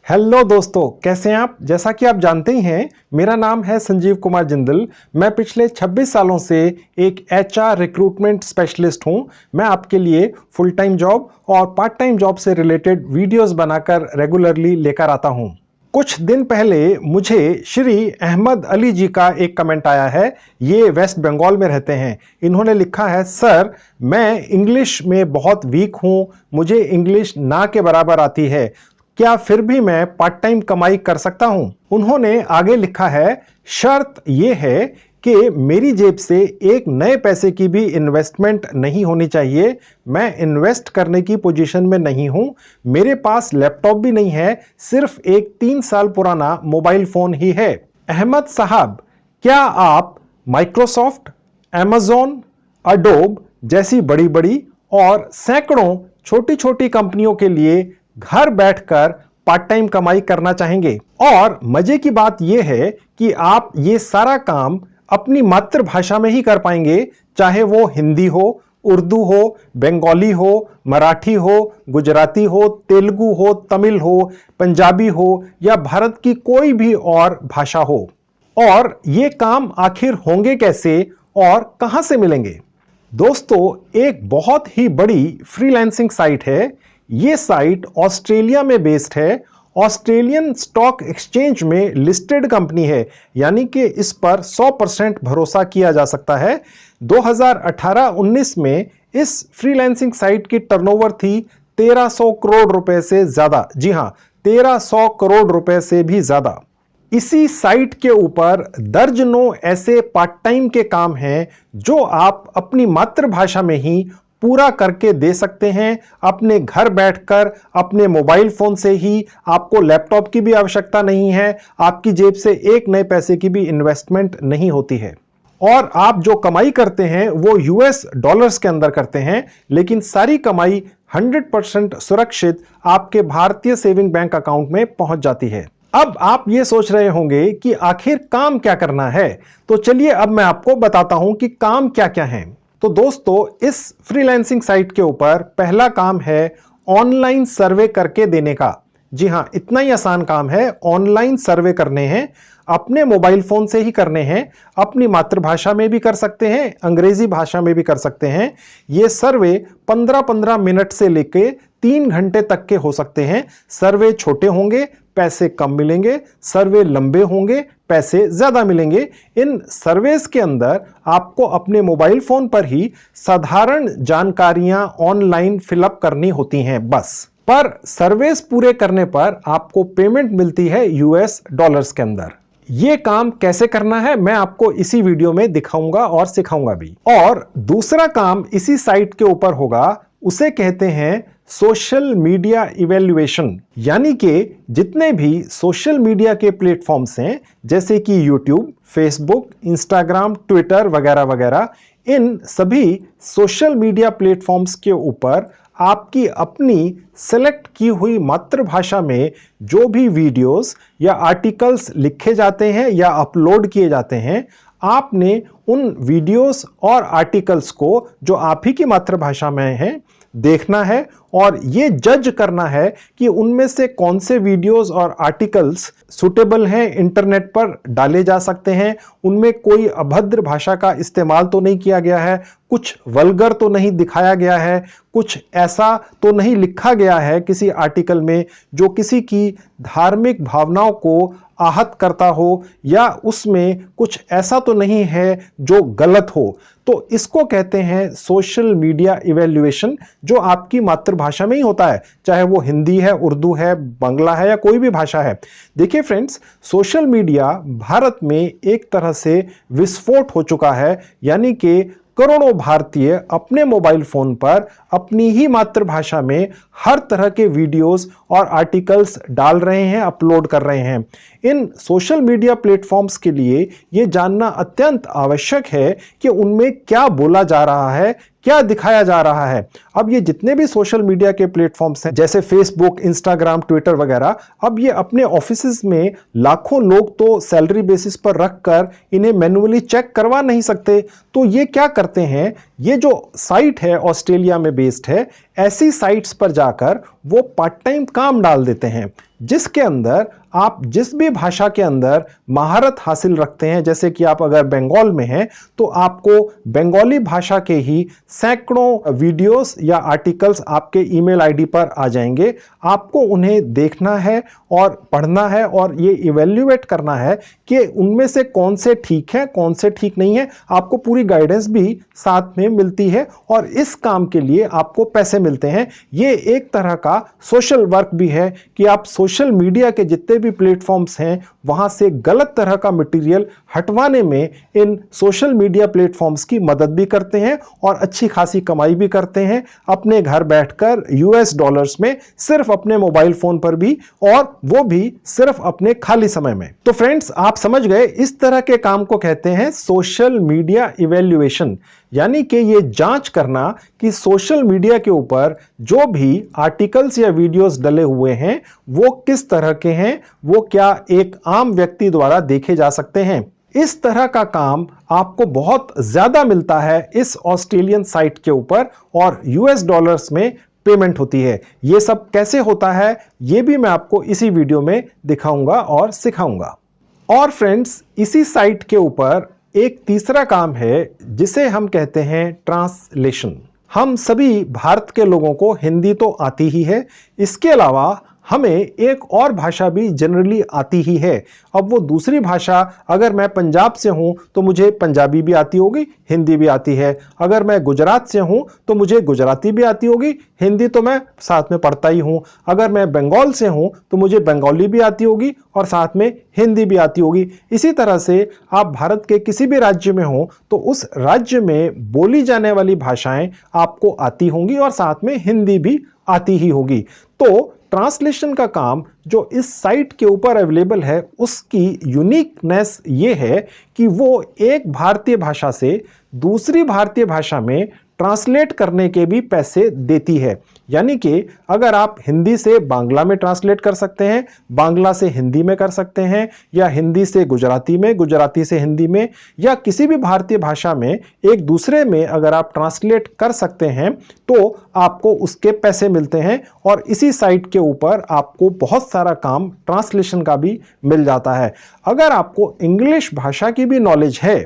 Hello दोस्तों, कैसे हैं आप। जैसा कि आप जानते ही हैं, मेरा नाम है संजीव कुमार जिंदल। मैं पिछले 26 सालों से एक एचआर रिक्रूटमेंट स्पेशलिस्ट हूं। मैं आपके लिए फुल टाइम जॉब और पार्ट टाइम जॉब से रिलेटेड वीडियोस बनाकर रेगुलरली लेकर आता हूं। कुछ दिन पहले मुझे श्री अहमद अली जी का एक कमेंट आया है। ये वेस्ट बंगाल में रहते हैं। इन्होंने लिखा है, सर मैं इंग्लिश में बहुत वीक हूं, मुझे इंग्लिश ना के बराबर आती है, क्या फिर भी मैं पार्ट टाइम कमाई कर सकता हूं। उन्होंने आगे लिखा है, शर्त यह है कि मेरी जेब से एक नए पैसे की भी इन्वेस्टमेंट नहीं होनी चाहिए। मैं इन्वेस्ट करने की पोजीशन में नहीं हूं। मेरे पास लैपटॉप भी नहीं है, सिर्फ एक 3 साल पुराना मोबाइल फोन ही है। अहमद साहब, क्या आप माइक्रोसॉफ्ट, अमेज़न, अडोब जैसी बड़ी बड़ी और सैकड़ों छोटी छोटी कंपनियों के लिए घर बैठकर पार्ट टाइम कमाई करना चाहेंगे? और मजे की बात यह है कि आप ये सारा काम अपनी मातृभाषा में ही कर पाएंगे, चाहे वो हिंदी हो, उर्दू हो, बंगाली हो, मराठी हो, गुजराती हो, तेलुगु हो, तमिल हो, पंजाबी हो या भारत की कोई भी और भाषा हो। और ये काम आखिर होंगे कैसे और कहां से मिलेंगे? दोस्तों, एक बहुत ही बड़ी फ्रीलांसिंग साइट है। ये साइट ऑस्ट्रेलिया में बेस्ड है। ऑस्ट्रेलियन स्टॉक एक्सचेंज में लिस्टेड कंपनी है, यानी कि इस पर 100% भरोसा किया जा सकता है। 2018-19 में इस फ्रीलांसिंग साइट की टर्नओवर थी 1300 करोड़ रुपए से ज्यादा। जी हां, 1300 करोड़ रुपए से भी ज्यादा। इसी साइट के ऊपर दर्जनों ऐसे पार्ट टाइम के काम हैं जो आप अपनी मातृभाषा में ही पूरा करके दे सकते हैं, अपने घर बैठकर अपने मोबाइल फोन से ही। आपको लैपटॉप की भी आवश्यकता नहीं है, आपकी जेब से एक नए पैसे की भी इन्वेस्टमेंट नहीं होती है। और आप जो कमाई करते हैं वो यूएस डॉलर्स के अंदर करते हैं, लेकिन सारी कमाई 100% सुरक्षित आपके भारतीय सेविंग बैंक अकाउंट में पहुंच जाती है। अब आप ये सोच रहे होंगे कि आखिर काम क्या करना है, तो चलिए अब मैं आपको बताता हूं कि काम क्या क्या है। तो दोस्तों, इस फ्रीलांसिंग साइट के ऊपर पहला काम है ऑनलाइन सर्वे करके देने का। जी हां, इतना ही आसान काम है। ऑनलाइन सर्वे करने हैं, अपने मोबाइल फोन से ही करने हैं। अपनी मातृभाषा में भी कर सकते हैं, अंग्रेजी भाषा में भी कर सकते हैं। ये सर्वे 15-15 मिनट से लेके 3 घंटे तक के हो सकते हैं। सर्वे छोटे होंगे, पैसे कम मिलेंगे। सर्वे लंबे होंगे, पैसे ज्यादा मिलेंगे। इन सर्वेस के अंदर आपको अपने मोबाइल फोन पर ही साधारण जानकारियां ऑनलाइन फिलअप करनी होती हैं बस। पर सर्वेस पूरे करने पर आपको पेमेंट मिलती है यूएस डॉलर्स के अंदर। ये काम कैसे करना है मैं आपको इसी वीडियो में दिखाऊंगा और सिखाऊंगा भी। और दूसरा काम इसी साइट के ऊपर होगा, उसे कहते हैं सोशल मीडिया इवैल्यूएशन। यानी कि जितने भी सोशल मीडिया के प्लेटफॉर्म्स हैं, जैसे कि यूट्यूब, फेसबुक, इंस्टाग्राम, ट्विटर वगैरह वगैरह, इन सभी सोशल मीडिया प्लेटफॉर्म्स के ऊपर आपकी अपनी सेलेक्ट की हुई मातृभाषा में जो भी वीडियोस या आर्टिकल्स लिखे जाते हैं या अपलोड किए जाते हैं, आपने उन वीडियोस और आर्टिकल्स को जो आप ही की मातृभाषा में हैं देखना है और ये जज करना है कि उनमें से कौन से वीडियोस और आर्टिकल्स सुटेबल हैं, इंटरनेट पर डाले जा सकते हैं, उनमें कोई अभद्र भाषा का इस्तेमाल तो नहीं किया गया है, कुछ वल्गर तो नहीं दिखाया गया है, कुछ ऐसा तो नहीं लिखा गया है किसी आर्टिकल में जो किसी की धार्मिक भावनाओं को आहत करता हो, या उसमें कुछ ऐसा तो नहीं है जो गलत हो। तो इसको कहते हैं सोशल मीडिया इवैल्यूएशन, जो आपकी मातृभाषा में ही होता है, चाहे वो हिंदी है, उर्दू है, बांग्ला है या कोई भी भाषा है। देखिए फ्रेंड्स, सोशल मीडिया भारत में एक तरह से विस्फोट हो चुका है। यानी कि करोड़ों भारतीय अपने मोबाइल फोन पर अपनी ही मातृभाषा में हर तरह के वीडियोस और आर्टिकल्स डाल रहे हैं, अपलोड कर रहे हैं। इन सोशल मीडिया प्लेटफॉर्म्स के लिए यह जानना अत्यंत आवश्यक है कि उनमें क्या बोला जा रहा है, क्या दिखाया जा रहा है। अब ये जितने भी सोशल मीडिया के प्लेटफॉर्म्स हैं, जैसे फेसबुक, इंस्टाग्राम, ट्विटर वगैरह, अब ये अपने ऑफिसेज में लाखों लोग तो सैलरी बेसिस पर रखकर इन्हें मैन्युअली चेक करवा नहीं सकते। तो ये क्या करते हैं, ये जो साइट है ऑस्ट्रेलिया में बेस्ड है, ऐसी साइट्स पर जाकर वो पार्ट टाइम काम डाल देते हैं। जिसके अंदर आप जिस भी भाषा के अंदर महारत हासिल रखते हैं, जैसे कि आप अगर बंगाल में हैं तो आपको बंगाली भाषा के ही सैकड़ों वीडियोस या आर्टिकल्स आपके ईमेल आईडी पर आ जाएंगे। आपको उन्हें देखना है और पढ़ना है और ये इवैल्यूएट करना है कि उनमें से कौन से ठीक है, कौन से ठीक नहीं है। आपको पूरी गाइडेंस भी साथ में मिलती है और इस काम के लिए आपको पैसे मिलते हैं। ये एक तरह का सोशल वर्क भी है कि आप सोशल मीडिया के जितने भी प्लेटफॉर्म्स हैं वहां से गलत तरह का मटेरियल हटवाने में इन सोशल मीडिया प्लेटफॉर्म्स की मदद भी करते हैं और अच्छी खासी कमाई भी करते हैं अपने घर बैठकर यूएस डॉलर्स में, सिर्फ अपने मोबाइल फोन पर भी, और वो भी सिर्फ अपने खाली समय में। तो फ्रेंड्स, आप समझ गए, इस तरह के काम को कहते हैं सोशल मीडिया इवैल्यूएशन, यानी कि ये जांच करना कि सोशल मीडिया के ऊपर जो भी आर्टिकल्स या वीडियोस डले हुए हैं वो किस तरह के हैं, वो क्या एक आम व्यक्ति द्वारा देखे जा सकते हैं। इस तरह का काम आपको बहुत ज्यादा मिलता है इस ऑस्ट्रेलियन साइट के ऊपर और यूएस डॉलर्स में पेमेंट होती है। ये सब कैसे होता है ये भी मैं आपको इसी वीडियो में दिखाऊंगा और सिखाऊंगा। और फ्रेंड्स, इसी साइट के ऊपर एक तीसरा काम है जिसे हम कहते हैं ट्रांसलेशन। हम सभी भारत के लोगों को हिंदी तो आती ही है, इसके अलावा हमें एक और भाषा भी जनरली आती ही है। अब वो दूसरी भाषा, अगर मैं पंजाब से हूं तो मुझे पंजाबी भी आती होगी, हिंदी भी आती है। अगर मैं गुजरात से हूं तो मुझे गुजराती भी आती होगी, हिंदी तो मैं साथ में पढ़ता ही हूं। अगर मैं बंगाल से हूं तो मुझे बंगाली भी आती होगी और साथ में हिंदी भी आती होगी। इसी तरह से आप भारत के किसी भी राज्य में हो तो उस राज्य में बोली जाने वाली भाषाएं आपको आती होंगी और साथ में हिंदी भी आती ही होगी। तो ट्रांसलेशन का काम जो इस साइट के ऊपर अवेलेबल है उसकी यूनिकनेस ये है कि वो एक भारतीय भाषा से दूसरी भारतीय भाषा में ट्रांसलेट करने के भी पैसे देती है। यानी कि अगर आप हिंदी से बांग्ला में ट्रांसलेट कर सकते हैं, बांग्ला से हिंदी में कर सकते हैं, या हिंदी से गुजराती में, गुजराती से हिंदी में, या किसी भी भारतीय भाषा में एक दूसरे में अगर आप ट्रांसलेट कर सकते हैं तो आपको उसके पैसे मिलते हैं। और इसी साइट के ऊपर आपको बहुत सारा काम ट्रांसलेशन का भी मिल जाता है। अगर आपको इंग्लिश भाषा की भी नॉलेज है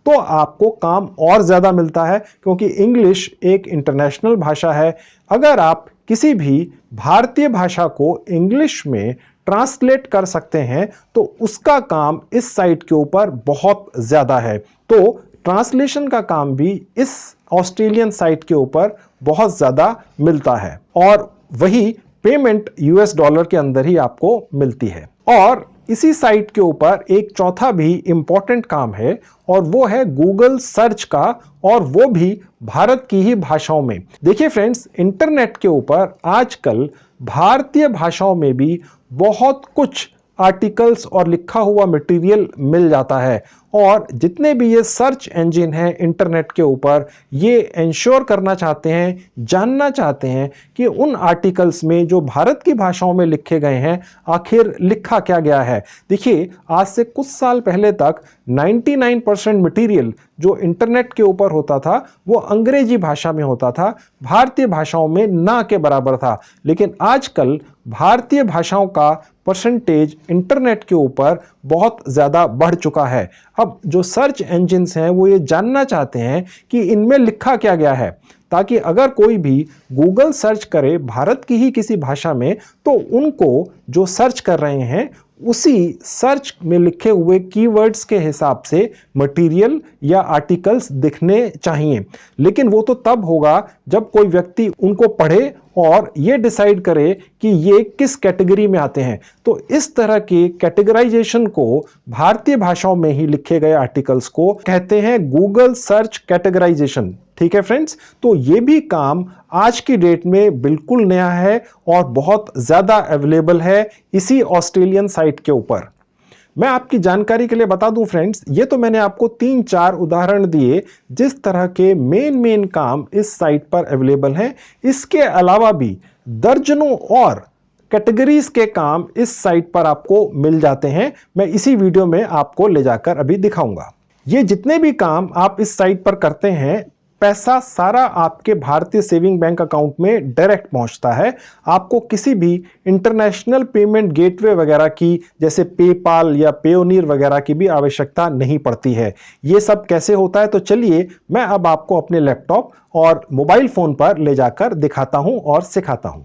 तो आपको काम और ज्यादा मिलता है, क्योंकि इंग्लिश एक इंटरनेशनल भाषा है। अगर आप किसी भी भारतीय भाषा को इंग्लिश में ट्रांसलेट कर सकते हैं तो उसका काम इस साइट के ऊपर बहुत ज्यादा है। तो ट्रांसलेशन का काम भी इस ऑस्ट्रेलियन साइट के ऊपर बहुत ज्यादा मिलता है और वही पेमेंट यूएस डॉलर के अंदर ही आपको मिलती है। और इसी साइट के ऊपर एक चौथा भी इंपॉर्टेंट काम है और वो है गूगल सर्च का, और वो भी भारत की ही भाषाओं में। देखिए फ्रेंड्स, इंटरनेट के ऊपर आजकल भारतीय भाषाओं में भी बहुत कुछ आर्टिकल्स और लिखा हुआ मटेरियल मिल जाता है। और जितने भी ये सर्च इंजन हैं इंटरनेट के ऊपर, ये इंश्योर करना चाहते हैं, जानना चाहते हैं कि उन आर्टिकल्स में जो भारत की भाषाओं में लिखे गए हैं आखिर लिखा क्या गया है। देखिए, आज से कुछ साल पहले तक 99% मटेरियल जो इंटरनेट के ऊपर होता था वो अंग्रेजी भाषा में होता था, भारतीय भाषाओं में ना के बराबर था। लेकिन आजकल भारतीय भाषाओं का परसेंटेज इंटरनेट के ऊपर बहुत ज्यादा बढ़ चुका है। अब जो सर्च इंजन्स हैं वो ये जानना चाहते हैं कि इनमें लिखा क्या गया है, ताकि अगर कोई भी गूगल सर्च करे भारत की ही किसी भाषा में तो उनको जो सर्च कर रहे हैं उसी सर्च में लिखे हुए कीवर्ड्स के हिसाब से मटेरियल या आर्टिकल्स दिखने चाहिए। लेकिन वो तो तब होगा जब कोई व्यक्ति उनको पढ़े और ये डिसाइड करे कि ये किस कैटेगरी में आते हैं। तो इस तरह के कैटेगराइजेशन को भारतीय भाषाओं में ही लिखे गए आर्टिकल्स को कहते हैं गूगल सर्च कैटेगराइजेशन। ठीक है फ्रेंड्स, तो ये भी काम आज की डेट में बिल्कुल नया है और बहुत ज्यादा अवेलेबल है इसी ऑस्ट्रेलियन साइट के ऊपर। मैं आपकी जानकारी के लिए बता दूं फ्रेंड्स, ये तो मैंने आपको 3-4 उदाहरण दिए जिस तरह के मेन काम इस साइट पर अवेलेबल हैं। इसके अलावा भी दर्जनों और कैटेगरीज के काम इस साइट पर आपको मिल जाते हैं। मैं इसी वीडियो में आपको ले जाकर अभी दिखाऊंगा। ये जितने भी काम आप इस साइट पर करते हैं पैसा सारा आपके भारतीय सेविंग बैंक अकाउंट में डायरेक्ट पहुंचता है। आपको किसी भी इंटरनेशनल पेमेंट गेटवे वगैरह की, जैसे पेपाल या पेयोनियर वगैरह की भी आवश्यकता नहीं पड़ती है। ये सब कैसे होता है, तो चलिए मैं अब आपको अपने लैपटॉप और मोबाइल फोन पर ले जाकर दिखाता हूं और सिखाता हूं।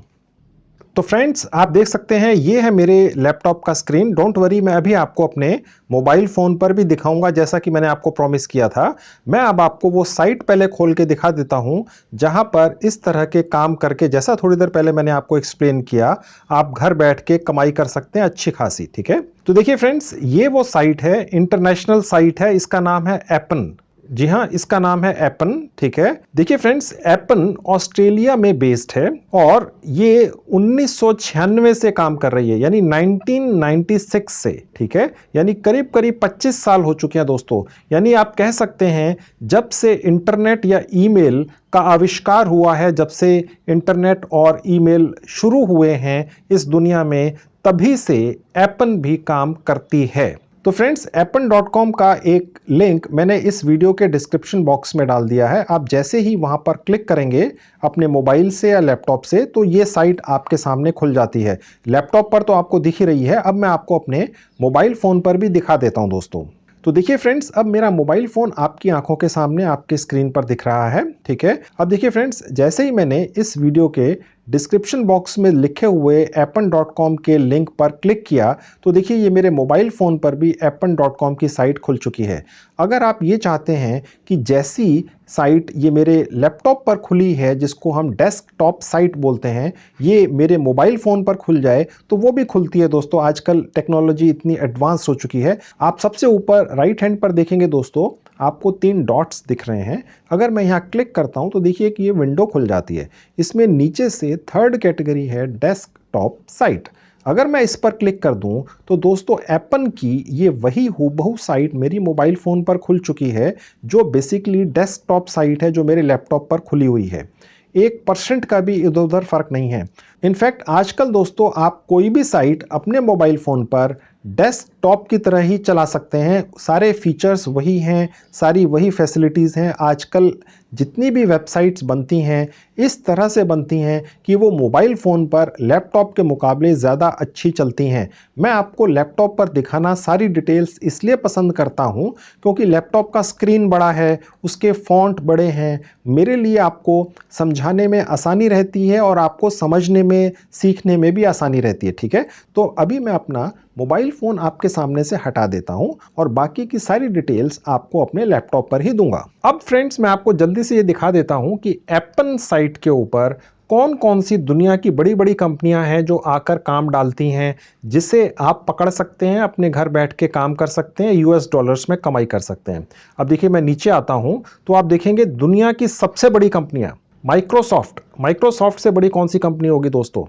तो फ्रेंड्स, आप देख सकते हैं ये है मेरे लैपटॉप का स्क्रीन। डोंट वरी, मैं अभी आपको अपने मोबाइल फ़ोन पर भी दिखाऊंगा, जैसा कि मैंने आपको प्रॉमिस किया था। मैं अब आपको वो साइट पहले खोल के दिखा देता हूं जहां पर इस तरह के काम करके, जैसा थोड़ी देर पहले मैंने आपको एक्सप्लेन किया, आप घर बैठ के कमाई कर सकते हैं अच्छी खासी। ठीक है, तो देखिए फ्रेंड्स, ये वो साइट है, इंटरनेशनल साइट है, इसका नाम है एपन। जी हाँ, इसका नाम है एपन। ठीक है, देखिए फ्रेंड्स, एपन ऑस्ट्रेलिया में बेस्ड है और ये 1996 से काम कर रही है, यानी 1996 से। ठीक है, यानी करीब करीब 25 साल हो चुके हैं दोस्तों। यानी आप कह सकते हैं जब से इंटरनेट या ईमेल का आविष्कार हुआ है, जब से इंटरनेट और ईमेल शुरू हुए हैं इस दुनिया में, तभी से एपन भी काम करती है। तो फ्रेंड्स, appen.com का एक लिंक मैंने इस वीडियो के डिस्क्रिप्शन बॉक्स में डाल दिया है। आप जैसे ही वहां पर क्लिक करेंगे अपने मोबाइल से या लैपटॉप से, तो ये साइट आपके सामने खुल जाती है। लैपटॉप पर तो आपको दिख ही रही है, अब मैं आपको अपने मोबाइल फोन पर भी दिखा देता हूं दोस्तों। तो देखिए फ्रेंड्स, अब मेरा मोबाइल फोन आपकी आंखों के सामने आपके स्क्रीन पर दिख रहा है। ठीक है, अब देखिए फ्रेंड्स, जैसे ही मैंने इस वीडियो के डिस्क्रिप्शन बॉक्स में लिखे हुए appen.com के लिंक पर क्लिक किया, तो देखिए ये मेरे मोबाइल फ़ोन पर भी appen.com की साइट खुल चुकी है। अगर आप ये चाहते हैं कि जैसी साइट ये मेरे लैपटॉप पर खुली है, जिसको हम डेस्कटॉप साइट बोलते हैं, ये मेरे मोबाइल फ़ोन पर खुल जाए, तो वो भी खुलती है दोस्तों। आजकल टेक्नोलॉजी इतनी एडवांस हो चुकी है। आप सबसे ऊपर राइट हैंड पर देखेंगे दोस्तों, आपको 3 डॉट्स दिख रहे हैं। अगर मैं यहाँ क्लिक करता हूँ तो देखिए कि ये विंडो खुल जाती है। इसमें नीचे से थर्ड कैटेगरी है डेस्कटॉप साइट। अगर मैं इस पर क्लिक कर दूं तो दोस्तों एपन की ये वही हूबहू साइट मेरी मोबाइल फ़ोन पर खुल चुकी है, जो बेसिकली डेस्कटॉप साइट है जो मेरे लैपटॉप पर खुली हुई है। 1% का भी इधर उधर फर्क नहीं है। इनफैक्ट आजकल दोस्तों आप कोई भी साइट अपने मोबाइल फ़ोन पर डेस्कटॉप की तरह ही चला सकते हैं। सारे फीचर्स वही हैं, सारी वही फैसिलिटीज़ हैं। आजकल जितनी भी वेबसाइट्स बनती हैं इस तरह से बनती हैं कि वो मोबाइल फ़ोन पर लैपटॉप के मुकाबले ज़्यादा अच्छी चलती हैं। मैं आपको लैपटॉप पर दिखाना सारी डिटेल्स इसलिए पसंद करता हूं क्योंकि लैपटॉप का स्क्रीन बड़ा है, उसके फ़ॉन्ट बड़े हैं। मेरे लिए आपको समझाने में आसानी रहती है और आपको समझने में, सीखने में भी आसानी रहती है। ठीक है, तो अभी मैं अपना मोबाइल फ़ोन आपके सामने से हटा देता हूं और बाकी की सारी डिटेल्स आपको अपने लैपटॉप पर ही दूंगा। अब फ्रेंड्स, मैं आपको जल्दी से ये दिखा देता हूं कि एपन साइट के ऊपर कौन कौन सी दुनिया की बड़ी बड़ी कंपनियां हैं जो आकर काम डालती हैं, जिसे आप पकड़ सकते हैं, अपने घर बैठ के काम कर सकते हैं, यूएस डॉलर्स में कमाई कर सकते हैं। अब देखिए मैं नीचे आता हूं तो आप देखेंगे दुनिया की सबसे बड़ी कंपनियां, माइक्रोसॉफ्ट से बड़ी कौन सी कंपनी होगी दोस्तों?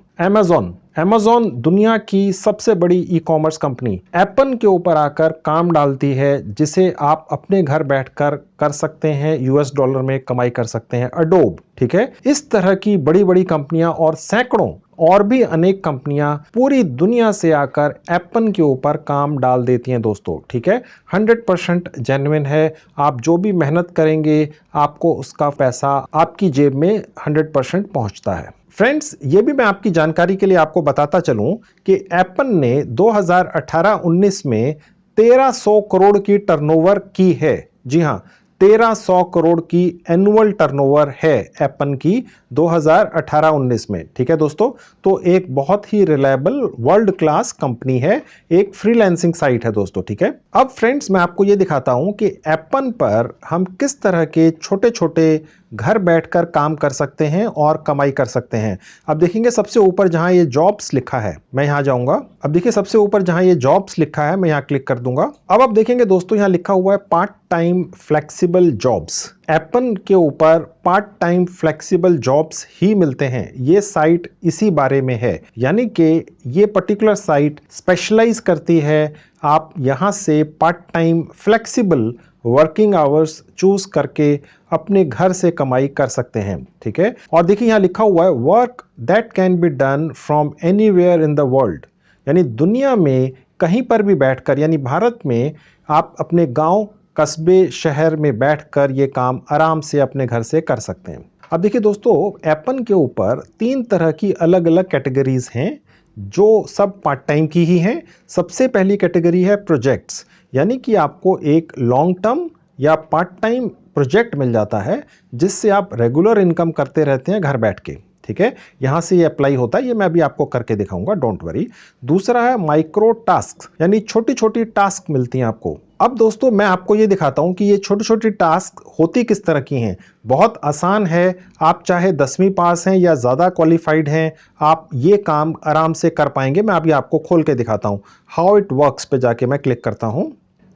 Amazon दुनिया की सबसे बड़ी ई कॉमर्स कंपनी एपन के ऊपर आकर काम डालती है, जिसे आप अपने घर बैठकर कर सकते हैं, यूएस डॉलर में कमाई कर सकते हैं। अडोब, ठीक है, इस तरह की बड़ी बड़ी कंपनियां और सैकड़ों और भी अनेक कंपनियां पूरी दुनिया से आकर एपन के ऊपर काम डाल देती हैं दोस्तों। ठीक है, 100% जेन्युइन है। आप जो भी मेहनत करेंगे आपको उसका पैसा आपकी जेब में 100% पहुंचता है। फ्रेंड्स, ये भी मैं आपकी जानकारी के लिए आपको बताता चलूं कि एपन ने 2018-19 में 1300 करोड़ की टर्नओवर की है। जी हां, 1300 करोड़ की एनुअल टर्नओवर है एपन की 2018-19 में। ठीक है दोस्तों, तो एक बहुत ही रिलायबल वर्ल्ड क्लास कंपनी है, एक फ्रीलांसिंग साइट है दोस्तों। ठीक है, अब फ्रेंड्स मैं आपको ये दिखाता हूं कि एपन पर हम किस तरह के छोटे छोटे घर बैठकर काम कर सकते हैं और कमाई कर सकते हैं। अब देखेंगे सबसे ऊपर जहां ये जॉब्स लिखा है, मैं यहां जाऊंगा। अब देखिए सबसे ऊपर जहां ये जॉब्स लिखा है, मैं यहां क्लिक कर दूंगा। अब आप देखेंगे दोस्तों यहां लिखा हुआ है part time flexible jobs. Appen के ऊपर पार्ट टाइम फ्लेक्सिबल जॉब्स ही मिलते हैं। ये साइट इसी बारे में है, यानी कि ये पर्टिकुलर साइट स्पेशलाइज करती है। आप यहां से part time flexible working hours choose करके अपने घर से कमाई कर सकते हैं। ठीक है, और देखिए यहां लिखा हुआ है work that can be done from anywhere in the world, यानी दुनिया में कहीं पर भी बैठकर, यानी भारत में आप अपने गांव कस्बे शहर में बैठकर ये काम आराम से अपने घर से कर सकते हैं। अब देखिए दोस्तों, एपन के ऊपर 3 तरह की अलग अलग कैटेगरीज हैं जो सब पार्ट टाइम की ही हैं। सबसे पहली कैटेगरी है प्रोजेक्ट्स, यानी कि आपको एक लॉन्ग टर्म या पार्ट टाइम प्रोजेक्ट मिल जाता है जिससे आप रेगुलर इनकम करते रहते हैं घर बैठ के। ठीक है, यहां से ये अप्लाई होता है, ये मैं अभी आपको करके दिखाऊंगा, डोंट वरी। दूसरा है माइक्रो टास्क, यानी छोटी छोटी टास्क मिलती हैं आपको। अब दोस्तों मैं आपको ये दिखाता हूं कि ये छोटी छोटी टास्क होती किस तरह की हैं। बहुत आसान है, आप चाहे 10वीं पास हैं या ज़्यादा क्वालिफाइड हैं, आप ये काम आराम से कर पाएंगे। मैं अभी आपको खोल के दिखाता हूं। हाउ इट वर्क्स पे जाके मैं क्लिक करता हूं।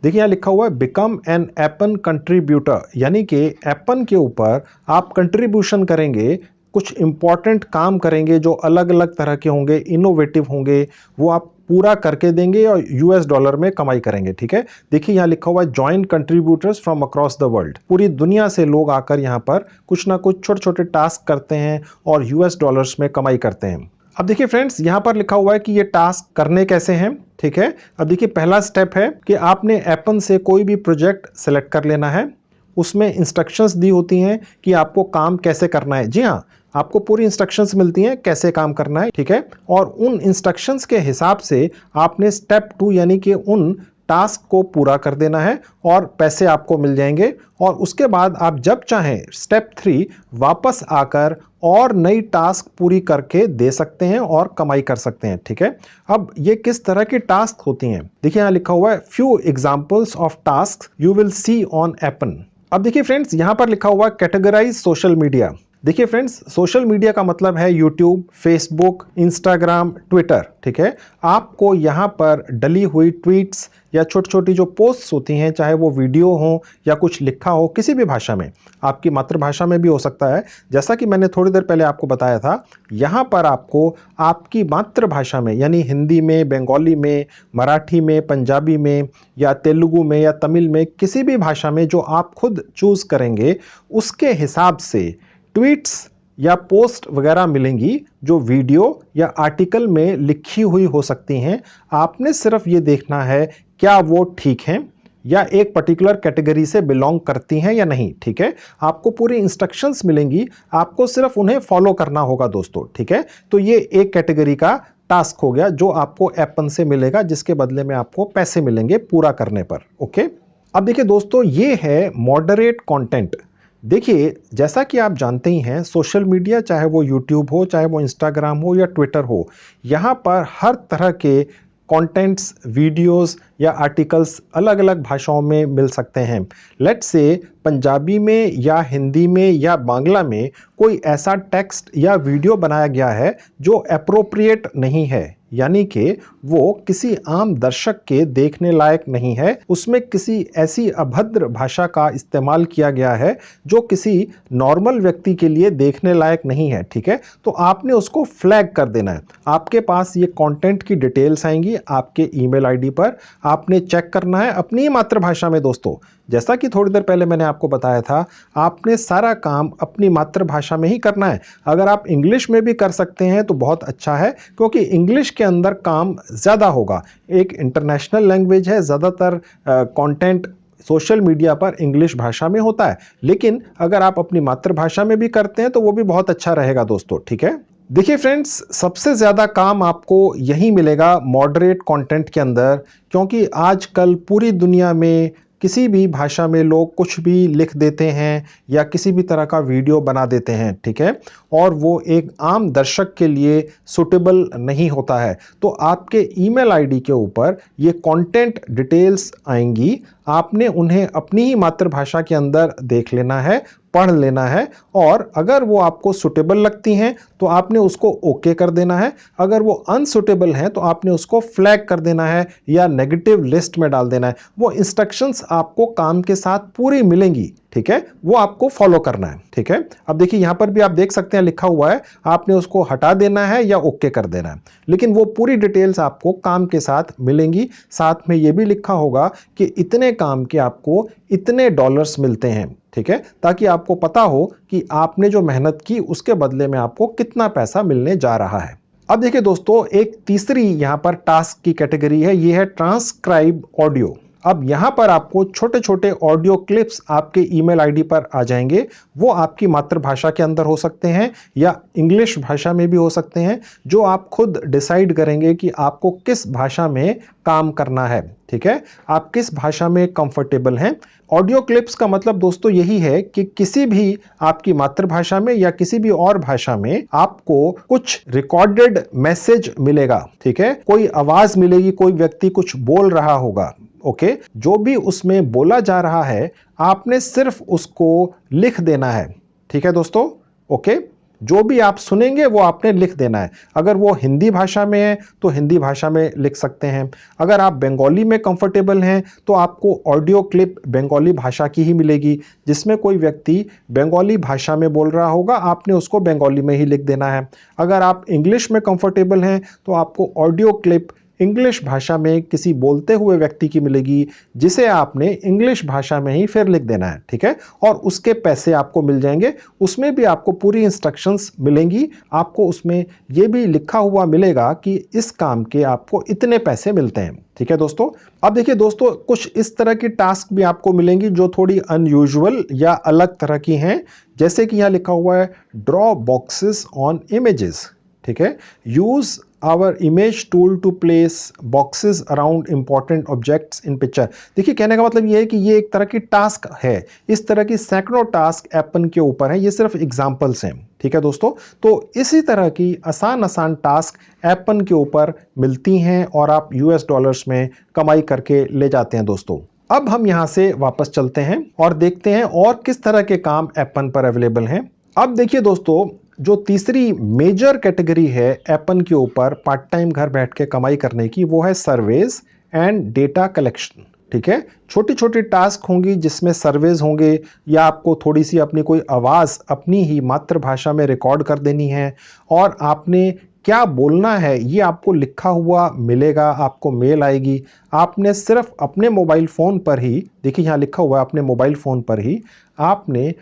देखिए यहाँ लिखा हुआ है बिकम एन एपन कंट्रीब्यूटर, यानी कि एपन के ऊपर आप कंट्रीब्यूशन करेंगे, कुछ इंपॉर्टेंट काम करेंगे जो अलग अलग तरह के होंगे, इनोवेटिव होंगे, वो आप पूरा करके देंगे और यूएस डॉलर में कमाई करेंगे। ठीक है, देखिए यहाँ लिखा हुआ है join contributors from across the world. पूरी दुनिया से लोग आकर यहाँ पर कुछ ना कुछ छोटे छोटे टास्क करते हैं और यूएस डॉलर्स में कमाई करते हैं। अब देखिए फ्रेंड्स, यहाँ पर लिखा हुआ है कि ये टास्क करने कैसे हैं। ठीक है, अब देखिए पहला स्टेप है कि आपने एपन से कोई भी प्रोजेक्ट सेलेक्ट कर लेना है। उसमें इंस्ट्रक्शंस दी होती हैं कि आपको काम कैसे करना है। जी हाँ, आपको पूरी इंस्ट्रक्शंस मिलती हैं कैसे काम करना है। ठीक है, और उन इंस्ट्रक्शंस के हिसाब से आपने स्टेप 2 यानी कि उन टास्क को पूरा कर देना है और पैसे आपको मिल जाएंगे। और उसके बाद आप जब चाहें स्टेप 3 वापस आकर और नई टास्क पूरी करके दे सकते हैं और कमाई कर सकते हैं। ठीक है, अब ये किस तरह की टास्क होती हैं, देखिए यहाँ लिखा हुआ है few examples of task you will see on Appen. अब देखिए फ्रेंड्स, यहाँ पर लिखा हुआ है कैटेगराइज सोशल मीडिया। देखिए फ्रेंड्स, सोशल मीडिया का मतलब है यूट्यूब, फेसबुक, इंस्टाग्राम, ट्विटर। ठीक है, आपको यहाँ पर डली हुई ट्वीट्स या छोटी छोटी जो पोस्ट्स होती हैं, चाहे वो वीडियो हो या कुछ लिखा हो किसी भी भाषा में, आपकी मातृभाषा में भी हो सकता है, जैसा कि मैंने थोड़ी देर पहले आपको बताया था। यहाँ पर आपको आपकी मातृभाषा में यानी हिंदी में, बंगाली में, मराठी में, पंजाबी में या तेलुगु में या तमिल में, किसी भी भाषा में जो आप खुद चूज करेंगे उसके हिसाब से ट्वीट्स या पोस्ट वगैरह मिलेंगी जो वीडियो या आर्टिकल में लिखी हुई हो सकती हैं। आपने सिर्फ ये देखना है क्या वो ठीक हैं या एक पर्टिकुलर कैटेगरी से बिलोंग करती हैं या नहीं। ठीक है, आपको पूरी इंस्ट्रक्शंस मिलेंगी, आपको सिर्फ उन्हें फॉलो करना होगा दोस्तों। ठीक है, तो ये एक कैटेगरी का टास्क हो गया जो आपको एपन से मिलेगा, जिसके बदले में आपको पैसे मिलेंगे पूरा करने पर। ओके, अब देखिए दोस्तों, ये है मॉडरेट कंटेंट। देखिए जैसा कि आप जानते ही हैं, सोशल मीडिया चाहे वो यूट्यूब हो, चाहे वो इंस्टाग्राम हो या ट्विटर हो, यहाँ पर हर तरह के कंटेंट्स, वीडियोस या आर्टिकल्स अलग अलग भाषाओं में मिल सकते हैं। लेट्स से पंजाबी में या हिंदी में या बांग्ला में कोई ऐसा टेक्स्ट या वीडियो बनाया गया है जो एप्रोप्रिएट नहीं है, यानी कि वो किसी आम दर्शक के देखने लायक नहीं है, उसमें किसी ऐसी अभद्र भाषा का इस्तेमाल किया गया है जो किसी नॉर्मल व्यक्ति के लिए देखने लायक नहीं है। ठीक है, तो आपने उसको फ्लैग कर देना है। आपके पास ये कंटेंट की डिटेल्स आएंगी आपके ईमेल आईडी पर, आपने चेक करना है अपनी ही मातृभाषा में दोस्तों। जैसा कि थोड़ी देर पहले मैंने आपको बताया था, आपने सारा काम अपनी मातृभाषा में ही करना है। अगर आप इंग्लिश में भी कर सकते हैं तो बहुत अच्छा है, क्योंकि इंग्लिश के अंदर काम ज़्यादा होगा। एक इंटरनेशनल लैंग्वेज है, ज़्यादातर कंटेंट सोशल मीडिया पर इंग्लिश भाषा में होता है, लेकिन अगर आप अपनी मातृभाषा में भी करते हैं तो वो भी बहुत अच्छा रहेगा दोस्तों। ठीक है, देखिए फ्रेंड्स, सबसे ज़्यादा काम आपको यही मिलेगा मॉडरेट कंटेंट के अंदर, क्योंकि आजकल पूरी दुनिया में किसी भी भाषा में लोग कुछ भी लिख देते हैं या किसी भी तरह का वीडियो बना देते हैं। ठीक है, और वो एक आम दर्शक के लिए सुटेबल नहीं होता है। तो आपके ईमेल आईडी के ऊपर ये कंटेंट डिटेल्स आएंगी, आपने उन्हें अपनी ही मातृभाषा के अंदर देख लेना है, पढ़ लेना है, और अगर वो आपको सुटेबल लगती हैं तो आपने उसको ओके कर देना है। अगर वो अनसुटेबल हैं तो आपने उसको फ्लैग कर देना है या नेगेटिव लिस्ट में डाल देना है। वो इंस्ट्रक्शंस आपको काम के साथ पूरी मिलेंगी। ठीक है, वो आपको फॉलो करना है। ठीक है, अब देखिए यहाँ पर भी आप देख सकते हैं लिखा हुआ है, आपने उसको हटा देना है या ओके कर देना है, लेकिन वो पूरी डिटेल्स आपको काम के साथ मिलेंगी। साथ में ये भी लिखा होगा कि इतने काम के आपको इतने डॉलर्स मिलते हैं। ठीक है, ताकि आपको पता हो कि आपने जो मेहनत की उसके बदले में आपको कितना पैसा मिलने जा रहा है। अब देखिए दोस्तों, एक तीसरी यहाँ पर टास्क की कैटेगरी है, ये है ट्रांसक्राइब ऑडियो। अब यहाँ पर आपको छोटे छोटे ऑडियो क्लिप्स आपके ईमेल आईडी पर आ जाएंगे। वो आपकी मातृभाषा के अंदर हो सकते हैं या इंग्लिश भाषा में भी हो सकते हैं, जो आप खुद डिसाइड करेंगे कि आपको किस भाषा में काम करना है। ठीक है, आप किस भाषा में कंफर्टेबल हैं। ऑडियो क्लिप्स का मतलब दोस्तों यही है कि किसी भी आपकी मातृभाषा में या किसी भी और भाषा में आपको कुछ रिकॉर्डेड मैसेज मिलेगा। ठीक है, कोई आवाज मिलेगी, कोई व्यक्ति कुछ बोल रहा होगा। ओके, जो भी उसमें बोला जा रहा है आपने सिर्फ उसको लिख देना है। ठीक है दोस्तों, ओके, जो भी आप सुनेंगे वो आपने लिख देना है। अगर वो हिंदी भाषा में है तो हिंदी भाषा में लिख सकते हैं। अगर आप बंगाली में कंफर्टेबल हैं तो आपको ऑडियो क्लिप बंगाली भाषा की ही मिलेगी, जिसमें कोई व्यक्ति बंगाली भाषा में बोल रहा होगा, आपने उसको बंगाली में ही लिख देना है। अगर आप इंग्लिश में कंफर्टेबल हैं तो आपको ऑडियो क्लिप इंग्लिश भाषा में किसी बोलते हुए व्यक्ति की मिलेगी, जिसे आपने इंग्लिश भाषा में ही फिर लिख देना है। ठीक है, और उसके पैसे आपको मिल जाएंगे। उसमें भी आपको पूरी इंस्ट्रक्शंस मिलेंगी। आपको उसमें यह भी लिखा हुआ मिलेगा कि इस काम के आपको इतने पैसे मिलते हैं। ठीक है दोस्तों, अब देखिए दोस्तों, कुछ इस तरह की टास्क भी आपको मिलेंगी जो थोड़ी अनयूजुअल या अलग तरह की हैं। जैसे कि यहां लिखा हुआ है ड्रॉ बॉक्सेस ऑन इमेजेस। ठीक है, use our image tool to place boxes around important objects in picture. देखिए, कहने का मतलब ये है कि ये एक तरह की टास्क है। इस तरह की सैकड़ों टास्क एप्पन के ऊपर हैं, ये सिर्फ एग्जांपल्स हैं। ठीक है दोस्तों, तो इसी तरह की आसान आसान टास्क एप्पन के ऊपर मिलती हैं और आप यूएस डॉलर्स में कमाई करके ले जाते हैं दोस्तों। अब हम यहां से वापस चलते हैं और देखते हैं और किस तरह के काम एप्पन पर अवेलेबल हैं। अब देखिए दोस्तों, जो तीसरी मेजर कैटेगरी है एप्पन के ऊपर पार्ट टाइम घर बैठ के कमाई करने की, वो है सर्वेज एंड डेटा कलेक्शन। ठीक है, छोटी छोटी टास्क होंगी जिसमें सर्वेज होंगे, या आपको थोड़ी सी अपनी कोई आवाज़ अपनी ही मातृभाषा में रिकॉर्ड कर देनी है और आपने क्या बोलना है ये आपको लिखा हुआ मिलेगा, आपको मेल आएगी। आपने सिर्फ अपने मोबाइल फ़ोन पर ही, देखिए यहाँ लिखा हुआ है, अपने मोबाइल फ़ोन पर ही आपने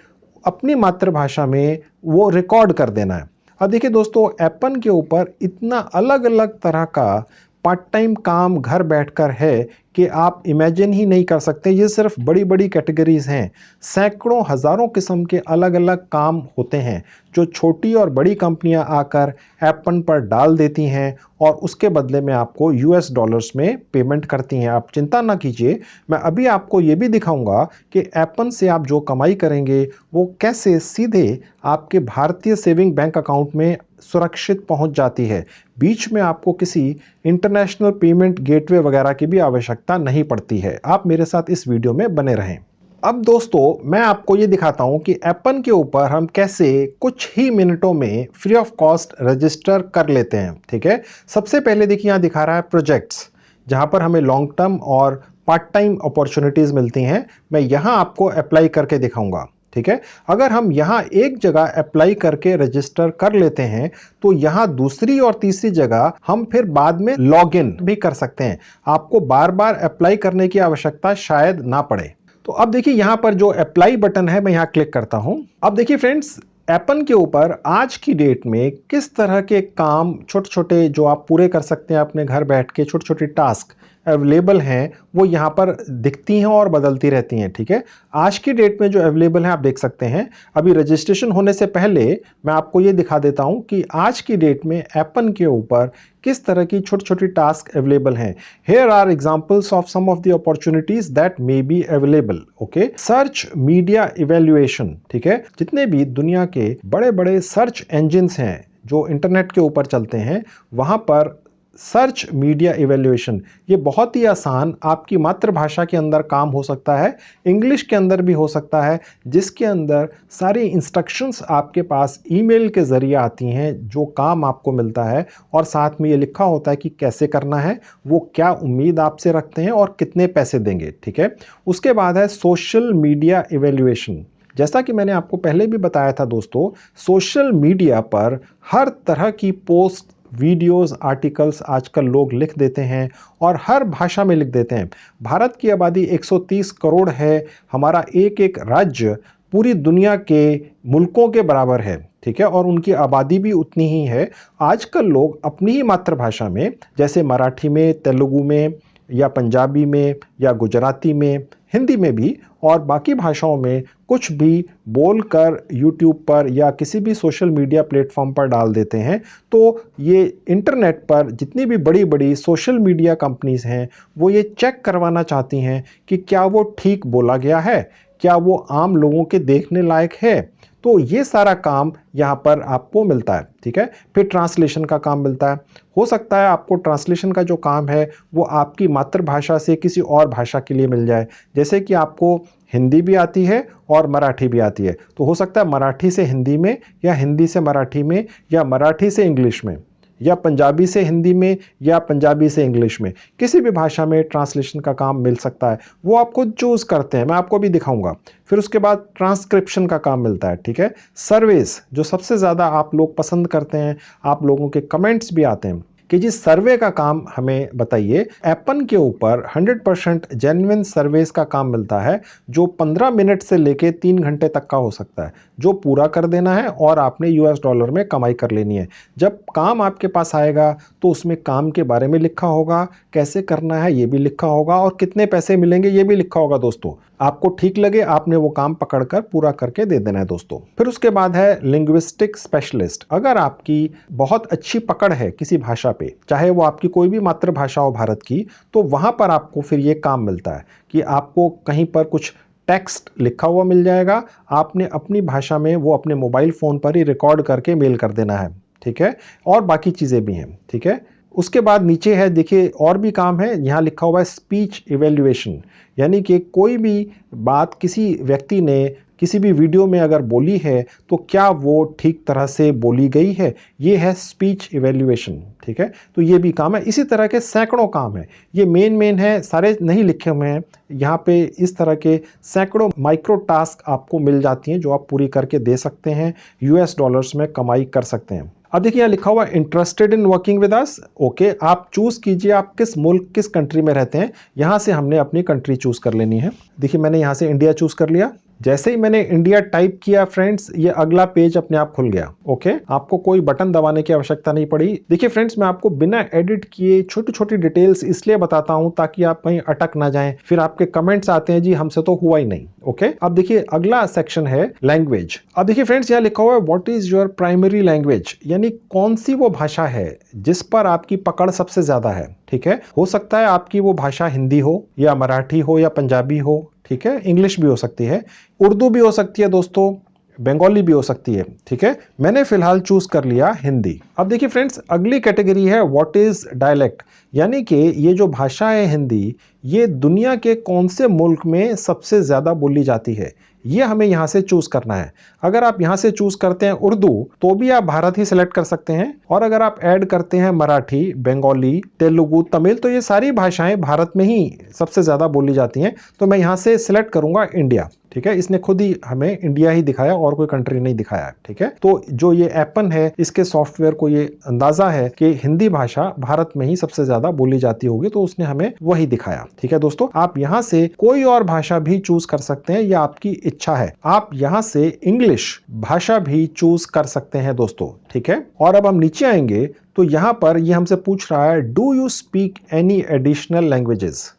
अपनी मातृभाषा में वो रिकॉर्ड कर देना है। अब देखिए दोस्तों, एप्पन के ऊपर इतना अलग अलग तरह का पार्ट टाइम काम घर बैठकर है कि आप इमेजिन ही नहीं कर सकते। ये सिर्फ बड़ी बड़ी कैटेगरीज हैं। सैकड़ों हज़ारों किस्म के अलग अलग काम होते हैं जो छोटी और बड़ी कंपनियां आकर एप्पन पर डाल देती हैं और उसके बदले में आपको यूएस डॉलर्स में पेमेंट करती हैं। आप चिंता ना कीजिए, मैं अभी आपको ये भी दिखाऊंगा कि एप्पन से आप जो कमाई करेंगे वो कैसे सीधे आपके भारतीय सेविंग बैंक अकाउंट में सुरक्षित पहुंच जाती है। बीच में आपको किसी इंटरनेशनल पेमेंट गेटवे वगैरह की भी आवश्यकता नहीं पड़ती है। आप मेरे साथ इस वीडियो में बने रहें। अब दोस्तों, मैं आपको ये दिखाता हूं कि एप्पन के ऊपर हम कैसे कुछ ही मिनटों में फ्री ऑफ कॉस्ट रजिस्टर कर लेते हैं। ठीक है, सबसे पहले देखिए यहाँ दिखा रहा है प्रोजेक्ट्स, जहां पर हमें लॉन्ग टर्म और पार्ट टाइम अपॉर्चुनिटीज मिलती हैं। मैं यहाँ आपको अप्लाई करके दिखाऊंगा। ठीक है, अगर हम यहाँ एक जगह अप्लाई करके रजिस्टर कर लेते हैं तो यहाँ दूसरी और तीसरी जगह हम फिर बाद में लॉग इन भी कर सकते हैं। आपको बार बार अप्लाई करने की आवश्यकता शायद ना पड़े। तो अब देखिए यहाँ पर जो अप्लाई बटन है, मैं यहाँ क्लिक करता हूं। अब देखिए फ्रेंड्स, एप्पन के ऊपर आज की डेट में किस तरह के काम छोटे छोटे जो आप पूरे कर सकते हैं अपने घर बैठ के, छोटे छोटे टास्क अवेलेबल हैं, वो यहाँ पर दिखती हैं और बदलती रहती हैं। ठीक है, आज की डेट में जो अवेलेबल है आप देख सकते हैं। अभी रजिस्ट्रेशन होने से पहले मैं आपको ये दिखा देता हूँ कि आज की डेट में एप्पन के ऊपर किस तरह की छोटी छोटी टास्क अवेलेबल हैं। Here are examples of some of the opportunities that may be available. Okay, search media evaluation. ठीक है, जितने भी दुनिया के बड़े बड़े सर्च इंजिन्स हैं जो इंटरनेट के ऊपर चलते हैं, वहां पर सर्च मीडिया इवैल्यूएशन, ये बहुत ही आसान आपकी मातृभाषा के अंदर काम हो सकता है, इंग्लिश के अंदर भी हो सकता है, जिसके अंदर सारी इंस्ट्रक्शंस आपके पास ईमेल के ज़रिए आती हैं, जो काम आपको मिलता है और साथ में ये लिखा होता है कि कैसे करना है, वो क्या उम्मीद आपसे रखते हैं और कितने पैसे देंगे। ठीक है, उसके बाद है सोशल मीडिया इवैल्यूएशन। जैसा कि मैंने आपको पहले भी बताया था दोस्तों, सोशल मीडिया पर हर तरह की पोस्ट, वीडियोस, आर्टिकल्स आजकल लोग लिख देते हैं और हर भाषा में लिख देते हैं। भारत की आबादी 130 करोड़ है। हमारा एक एक राज्य पूरी दुनिया के मुल्कों के बराबर है। ठीक है, और उनकी आबादी भी उतनी ही है। आजकल लोग अपनी ही मातृभाषा में, जैसे मराठी में, तेलुगु में, या पंजाबी में या गुजराती में, हिंदी में भी और बाकी भाषाओं में कुछ भी बोलकर यूट्यूब पर या किसी भी सोशल मीडिया प्लेटफॉर्म पर डाल देते हैं, तो ये इंटरनेट पर जितनी भी बड़ी बड़ी सोशल मीडिया कंपनीज हैं वो ये चेक करवाना चाहती हैं कि क्या वो ठीक बोला गया है, क्या वो आम लोगों के देखने लायक है। तो ये सारा काम यहाँ पर आपको मिलता है, ठीक है। फिर ट्रांसलेशन का काम मिलता है। हो सकता है आपको ट्रांसलेशन का जो काम है वो आपकी मातृभाषा से किसी और भाषा के लिए मिल जाए। जैसे कि आपको हिंदी भी आती है और मराठी भी आती है, तो हो सकता है मराठी से हिंदी में या हिंदी से मराठी में या मराठी से इंग्लिश में या पंजाबी से हिंदी में या पंजाबी से इंग्लिश में, किसी भी भाषा में ट्रांसलेशन का काम मिल सकता है। वो आप खुद चूज़ करते हैं, मैं आपको भी दिखाऊंगा। फिर उसके बाद ट्रांसक्रिप्शन का काम मिलता है, ठीक है। सर्वेस जो सबसे ज़्यादा आप लोग पसंद करते हैं, आप लोगों के कमेंट्स भी आते हैं कि जी सर्वे का काम हमें बताइए। एपन के ऊपर 100% जेन्युइन सर्वेस का काम मिलता है जो 15 मिनट से लेके 3 घंटे तक का हो सकता है, जो पूरा कर देना है और आपने यूएस डॉलर में कमाई कर लेनी है। जब काम आपके पास आएगा तो उसमें काम के बारे में लिखा होगा, कैसे करना है ये भी लिखा होगा और कितने पैसे मिलेंगे ये भी लिखा होगा। दोस्तों आपको ठीक लगे आपने वो काम पकड़कर पूरा करके दे देना है दोस्तों। फिर उसके बाद है लिंग्विस्टिक स्पेशलिस्ट। अगर आपकी बहुत अच्छी पकड़ है किसी भाषा पे, चाहे वो आपकी कोई भी मातृभाषा हो भारत की, तो वहां पर आपको फिर ये काम मिलता है कि आपको कहीं पर कुछ टेक्स्ट लिखा हुआ मिल जाएगा, आपने अपनी भाषा में वो अपने मोबाइल फोन पर ही रिकॉर्ड करके मेल कर देना है, ठीक है। और बाकी चीजें भी हैं, ठीक है। उसके बाद नीचे है, देखिए और भी काम है, यहाँ लिखा हुआ है स्पीच इवेल्युएशन, यानी कि कोई भी बात किसी व्यक्ति ने किसी भी वीडियो में अगर बोली है तो क्या वो ठीक तरह से बोली गई है, ये है स्पीच इवेल्युएशन, ठीक है। तो ये भी काम है। इसी तरह के सैकड़ों काम है, ये मेन है, सारे नहीं लिखे हुए हैं यहाँ पे। इस तरह के सैकड़ों माइक्रो टास्क आपको मिल जाती हैं जो आप पूरी करके दे सकते हैं, यूएस डॉलर्स में कमाई कर सकते हैं। अब देखिए यहाँ लिखा हुआ interested in working with us, okay. आप चूज कीजिए आप किस मुल्क किस कंट्री में रहते हैं, यहाँ से हमने अपनी कंट्री चूज कर लेनी है। देखिए मैंने यहाँ से इंडिया चूज कर लिया। जैसे ही मैंने इंडिया टाइप किया फ्रेंड्स, ये अगला पेज अपने आप खुल गया, ओके। आपको कोई बटन दबाने की आवश्यकता नहीं पड़ी। देखिए फ्रेंड्स मैं आपको बिना एडिट किए छोटी छोटी डिटेल्स इसलिए बताता हूं ताकि आप कहीं अटक ना जाएं, फिर आपके कमेंट्स आते हैं जी हमसे तो हुआ ही नहीं, ओके। अब देखिए अगला सेक्शन है लैंग्वेज। अब देखिए फ्रेंड्स यहाँ लिखा हुआ है what is your primary language, यानी कौन सी वो भाषा है जिस पर आपकी पकड़ सबसे ज्यादा है, ठीक है। हो सकता है आपकी वो भाषा हिंदी हो या मराठी हो या पंजाबी हो, ठीक है। इंग्लिश भी हो सकती है, उर्दू भी हो सकती है दोस्तों, बंगाली भी हो सकती है, ठीक है। मैंने फिलहाल चूज कर लिया हिंदी। अब देखिए फ्रेंड्स अगली कैटेगरी है व्हाट इज डायलेक्ट, यानी कि ये जो भाषा है हिंदी, ये दुनिया के कौन से मुल्क में सबसे ज्यादा बोली जाती है, ये हमें यहां से चूज करना है। अगर आप यहां से चूज करते हैं उर्दू तो भी आप भारत ही सिलेक्ट कर सकते हैं, और अगर आप ऐड करते हैं मराठी, बंगाली, तेलुगु, तमिल, तो ये सारी भाषाएं भारत में ही सबसे ज्यादा बोली जाती हैं। तो मैं यहां से सिलेक्ट करूंगा इंडिया, ठीक है। इसने खुद ही हमें इंडिया ही दिखाया और कोई कंट्री नहीं दिखाया है, ठीक है। तो जो ये एपन है इसके सॉफ्टवेयर को ये अंदाजा है कि हिंदी भाषा भारत में ही सबसे ज्यादा बोली जाती होगी, तो उसने हमें वही दिखाया, ठीक है। दोस्तों आप यहां से कोई और भाषा भी चूज कर सकते हैं, यह आपकी इच्छा है। आप यहां से इंग्लिश भाषा भी चूज कर सकते हैं दोस्तों, ठीक है। और अब हम नीचे आएंगे तो यहां पर ये हमसे पूछ रहा है do you speak any additional languages.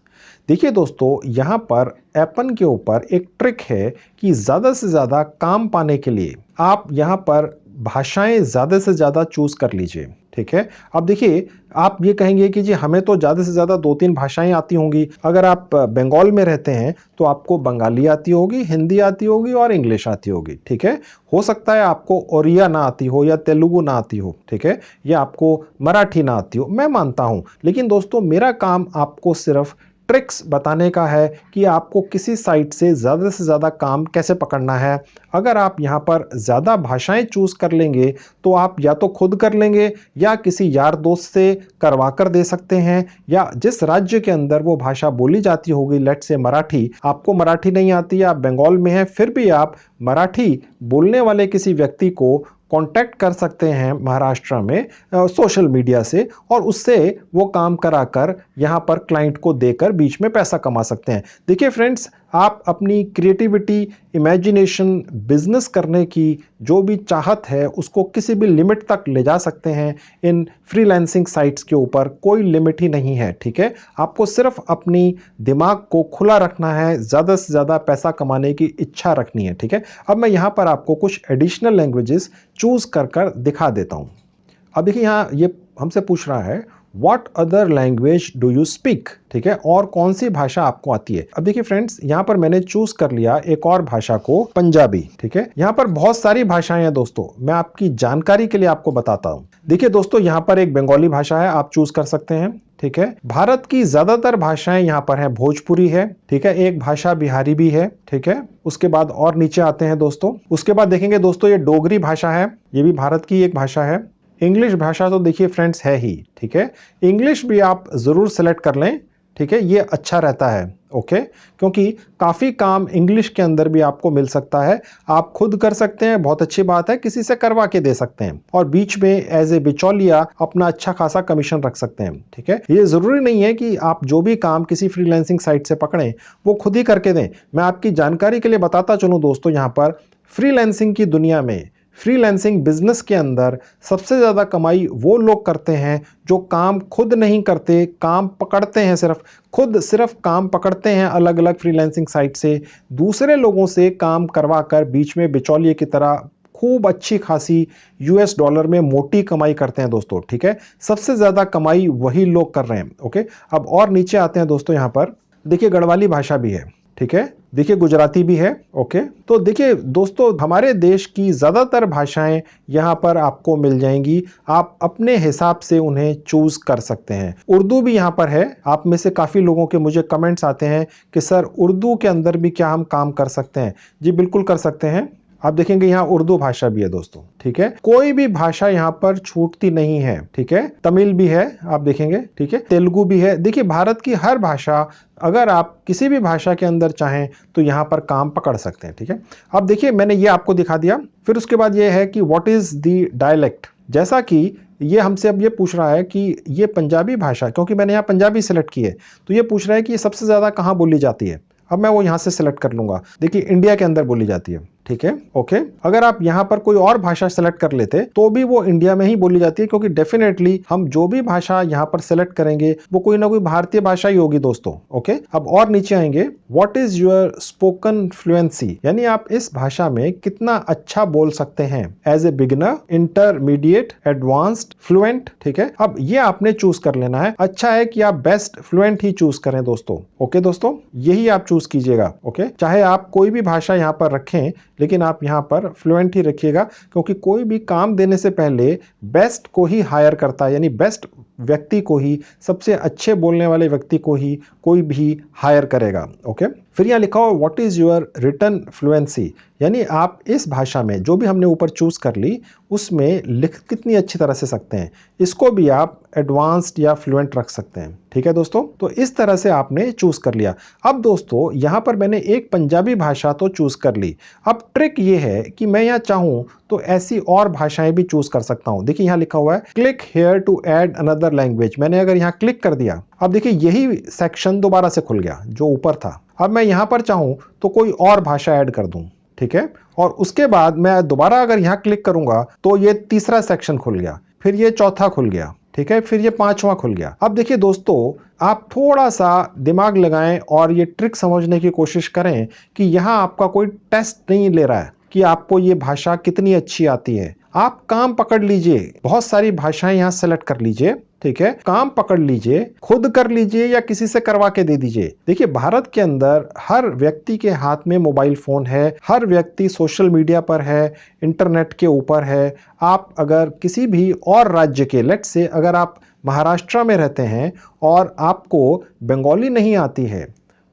देखिए दोस्तों यहां पर एपन के ऊपर एक ट्रिक है कि ज्यादा से ज्यादा काम पाने के लिए आप यहां पर भाषाएं ज्यादा से ज्यादा चूज कर लीजिए, ठीक है। अब देखिए आप ये कहेंगे कि जी हमें तो ज्यादा से ज्यादा 2-3 भाषाएं आती होंगी। अगर आप बंगाल में रहते हैं तो आपको बंगाली आती होगी, हिंदी आती होगी और इंग्लिश आती होगी, ठीक है। हो सकता है आपको ओरिया ना आती हो या तेलुगु ना आती हो, ठीक है, या आपको मराठी ना आती हो, मैं मानता हूं। लेकिन दोस्तों मेरा काम आपको सिर्फ ट्रिक्स बताने का है कि आपको किसी साइट से ज़्यादा काम कैसे पकड़ना है। अगर आप यहाँ पर ज़्यादा भाषाएं चूज़ कर लेंगे तो आप या तो खुद कर लेंगे या किसी यार दोस्त से करवा कर दे सकते हैं, या जिस राज्य के अंदर वो भाषा बोली जाती होगी, लेट से मराठी, आपको मराठी नहीं आती, आप बंगाल में हैं, फिर भी आप मराठी बोलने वाले किसी व्यक्ति को कांटेक्ट कर सकते हैं महाराष्ट्र में सोशल मीडिया से, और उससे वो काम कराकर यहाँ पर क्लाइंट को देकर बीच में पैसा कमा सकते हैं। देखिए फ्रेंड्स, आप अपनी क्रिएटिविटी, इमेजिनेशन, बिजनेस करने की जो भी चाहत है उसको किसी भी लिमिट तक ले जा सकते हैं इन फ्रीलांसिंग साइट्स के ऊपर। कोई लिमिट ही नहीं है, ठीक है। आपको सिर्फ अपनी दिमाग को खुला रखना है, ज़्यादा से ज़्यादा पैसा कमाने की इच्छा रखनी है, ठीक है। अब मैं यहाँ पर आपको कुछ एडिशनल लैंग्वेजेस चूज़ कर दिखा देता हूँ। अब देखिए यहाँ ये हमसे पूछ रहा है What other language do you speak, ठीक है, और कौन सी भाषा आपको आती है। अब देखिए फ्रेंड्स, यहाँ पर मैंने चूज कर लिया एक और भाषा को, पंजाबी, ठीक है। यहाँ पर बहुत सारी भाषाएं हैं दोस्तों, मैं आपकी जानकारी के लिए आपको बताता हूँ। देखिए दोस्तों, यहाँ पर एक बंगाली भाषा है, आप चूज कर सकते हैं, ठीक है। भारत की ज्यादातर भाषाएं यहाँ पर है, भोजपुरी है, ठीक है, एक भाषा बिहारी भी है, ठीक है। उसके बाद और नीचे आते हैं दोस्तों, उसके बाद देखेंगे दोस्तों ये डोगरी भाषा है, ये भी भारत की एक भाषा है। इंग्लिश भाषा तो देखिए फ्रेंड्स है ही, ठीक है, इंग्लिश भी आप जरूर सेलेक्ट कर लें, ठीक है, ये अच्छा रहता है, ओके, क्योंकि काफ़ी काम इंग्लिश के अंदर भी आपको मिल सकता है। आप खुद कर सकते हैं, बहुत अच्छी बात है, किसी से करवा के दे सकते हैं, और बीच में एज ए बिचौलिया अपना अच्छा खासा कमीशन रख सकते हैं, ठीक है। ये ज़रूरी नहीं है कि आप जो भी काम किसी फ्रीलांसिंग साइट से पकड़ें वो खुद ही करके दें। मैं आपकी जानकारी के लिए बताता चलूँ दोस्तों, यहाँ पर फ्रीलांसिंग की दुनिया में, फ्रीलांसिंग बिजनेस के अंदर सबसे ज़्यादा कमाई वो लोग करते हैं जो काम खुद नहीं करते, काम पकड़ते हैं, सिर्फ काम पकड़ते हैं अलग अलग फ्रीलांसिंग साइट से, दूसरे लोगों से काम करवा कर बीच में बिचौलिए की तरह खूब अच्छी खासी US डॉलर में मोटी कमाई करते हैं दोस्तों, ठीक है। सबसे ज़्यादा कमाई वही लोग कर रहे हैं, ओके। अब और नीचे आते हैं दोस्तों, यहाँ पर देखिए गढ़वाली भाषा भी है, ठीक है, देखिए गुजराती भी है, ओके। तो देखिए दोस्तों, हमारे देश की ज़्यादातर भाषाएं यहाँ पर आपको मिल जाएंगी, आप अपने हिसाब से उन्हें चूज़ कर सकते हैं। उर्दू भी यहाँ पर है, आप में से काफ़ी लोगों के मुझे कमेंट्स आते हैं कि सर उर्दू के अंदर भी क्या हम काम कर सकते हैं। जी बिल्कुल कर सकते हैं। आप देखेंगे यहाँ उर्दू भाषा भी है दोस्तों, ठीक है, कोई भी भाषा यहाँ पर छूटती नहीं है, ठीक है। तमिल भी है, आप देखेंगे, ठीक है, तेलुगु भी है। देखिए भारत की हर भाषा, अगर आप किसी भी भाषा के अंदर चाहें तो यहाँ पर काम पकड़ सकते हैं, ठीक है। अब देखिए मैंने ये आपको दिखा दिया, फिर उसके बाद ये है कि व्हाट इज द डायलेक्ट। जैसा कि ये हमसे अब ये पूछ रहा है कि ये पंजाबी भाषा, क्योंकि मैंने यहाँ पंजाबी सेलेक्ट की है, तो ये पूछ रहा है कि ये सबसे ज्यादा कहाँ बोली जाती है। अब मैं वो यहाँ से सेलेक्ट कर लूंगा, देखिए इंडिया के अंदर बोली जाती है, ठीक है, ओके। अगर आप यहाँ पर कोई और भाषा सेलेक्ट कर लेते तो भी वो इंडिया में ही बोली जाती है, क्योंकि डेफिनेटली हम जो भी भाषा यहाँ पर सेलेक्ट करेंगे वो कोई ना कोई भारतीय भाषा ही होगी दोस्तों, ओके। अब और नीचे आएंगे, what is your spoken fluency, यानी आप इस भाषा में कितना अच्छा बोल सकते हैं, as a beginner, intermediate, advanced, fluent, ठीक है। अब ये आपने चूज कर लेना है। अच्छा है कि आप बेस्ट फ्लुएंट ही चूज करें दोस्तों, ओके दोस्तों, यही आप चूज कीजिएगा, ओके। चाहे आप कोई भी भाषा यहाँ पर रखें, लेकिन आप यहाँ पर फ्लुएंट ही रखिएगा, क्योंकि कोई भी काम देने से पहले बेस्ट को ही हायर करता है, यानी बेस्ट व्यक्ति को ही, सबसे अच्छे बोलने वाले व्यक्ति को ही कोई भी हायर करेगा, ओके। फिर यहाँ लिखा हो what is your written fluency, यानी आप इस भाषा में जो भी हमने ऊपर चूज कर ली उसमें लिख कितनी अच्छी तरह से सकते हैं, इसको भी आप एडवांस्ड या फ्लुएंट रख सकते हैं, ठीक है दोस्तों। तो इस तरह से आपने चूज कर लिया। अब दोस्तों यहाँ पर मैंने एक पंजाबी भाषा तो चूज कर ली, अब ट्रिक ये है कि मैं यहाँ चाहूँ तो ऐसी और भाषाएं भी चूज कर सकता हूँ। देखिए यहाँ लिखा हुआ है click here to add another language, मैंने अगर यहाँ क्लिक कर दिया, अब देखिए यही सेक्शन दोबारा से खुल गया जो ऊपर था। अब मैं यहाँ पर चाहूँ तो कोई और भाषा ऐड कर दूं, ठीक है, और उसके बाद मैं दोबारा अगर यहाँ क्लिक करूंगा तो ये तीसरा सेक्शन खुल गया, फिर ये चौथा खुल गया, ठीक है, फिर ये पांचवा खुल गया। अब देखिए दोस्तों, आप थोड़ा सा दिमाग लगाएं और ये ट्रिक समझने की कोशिश करें कि यहाँ आपका कोई टेस्ट नहीं ले रहा है कि आपको ये भाषा कितनी अच्छी आती है। आप काम पकड़ लीजिए, बहुत सारी भाषाएं यहाँ सेलेक्ट कर लीजिए, ठीक है, काम पकड़ लीजिए, खुद कर लीजिए या किसी से करवा के दे दीजिए। देखिए भारत के अंदर हर व्यक्ति के हाथ में मोबाइल फोन है, हर व्यक्ति सोशल मीडिया पर है, इंटरनेट के ऊपर है। आप अगर किसी भी और राज्य के, लेट्स से अगर आप महाराष्ट्र में रहते हैं और आपको बंगाली नहीं आती है,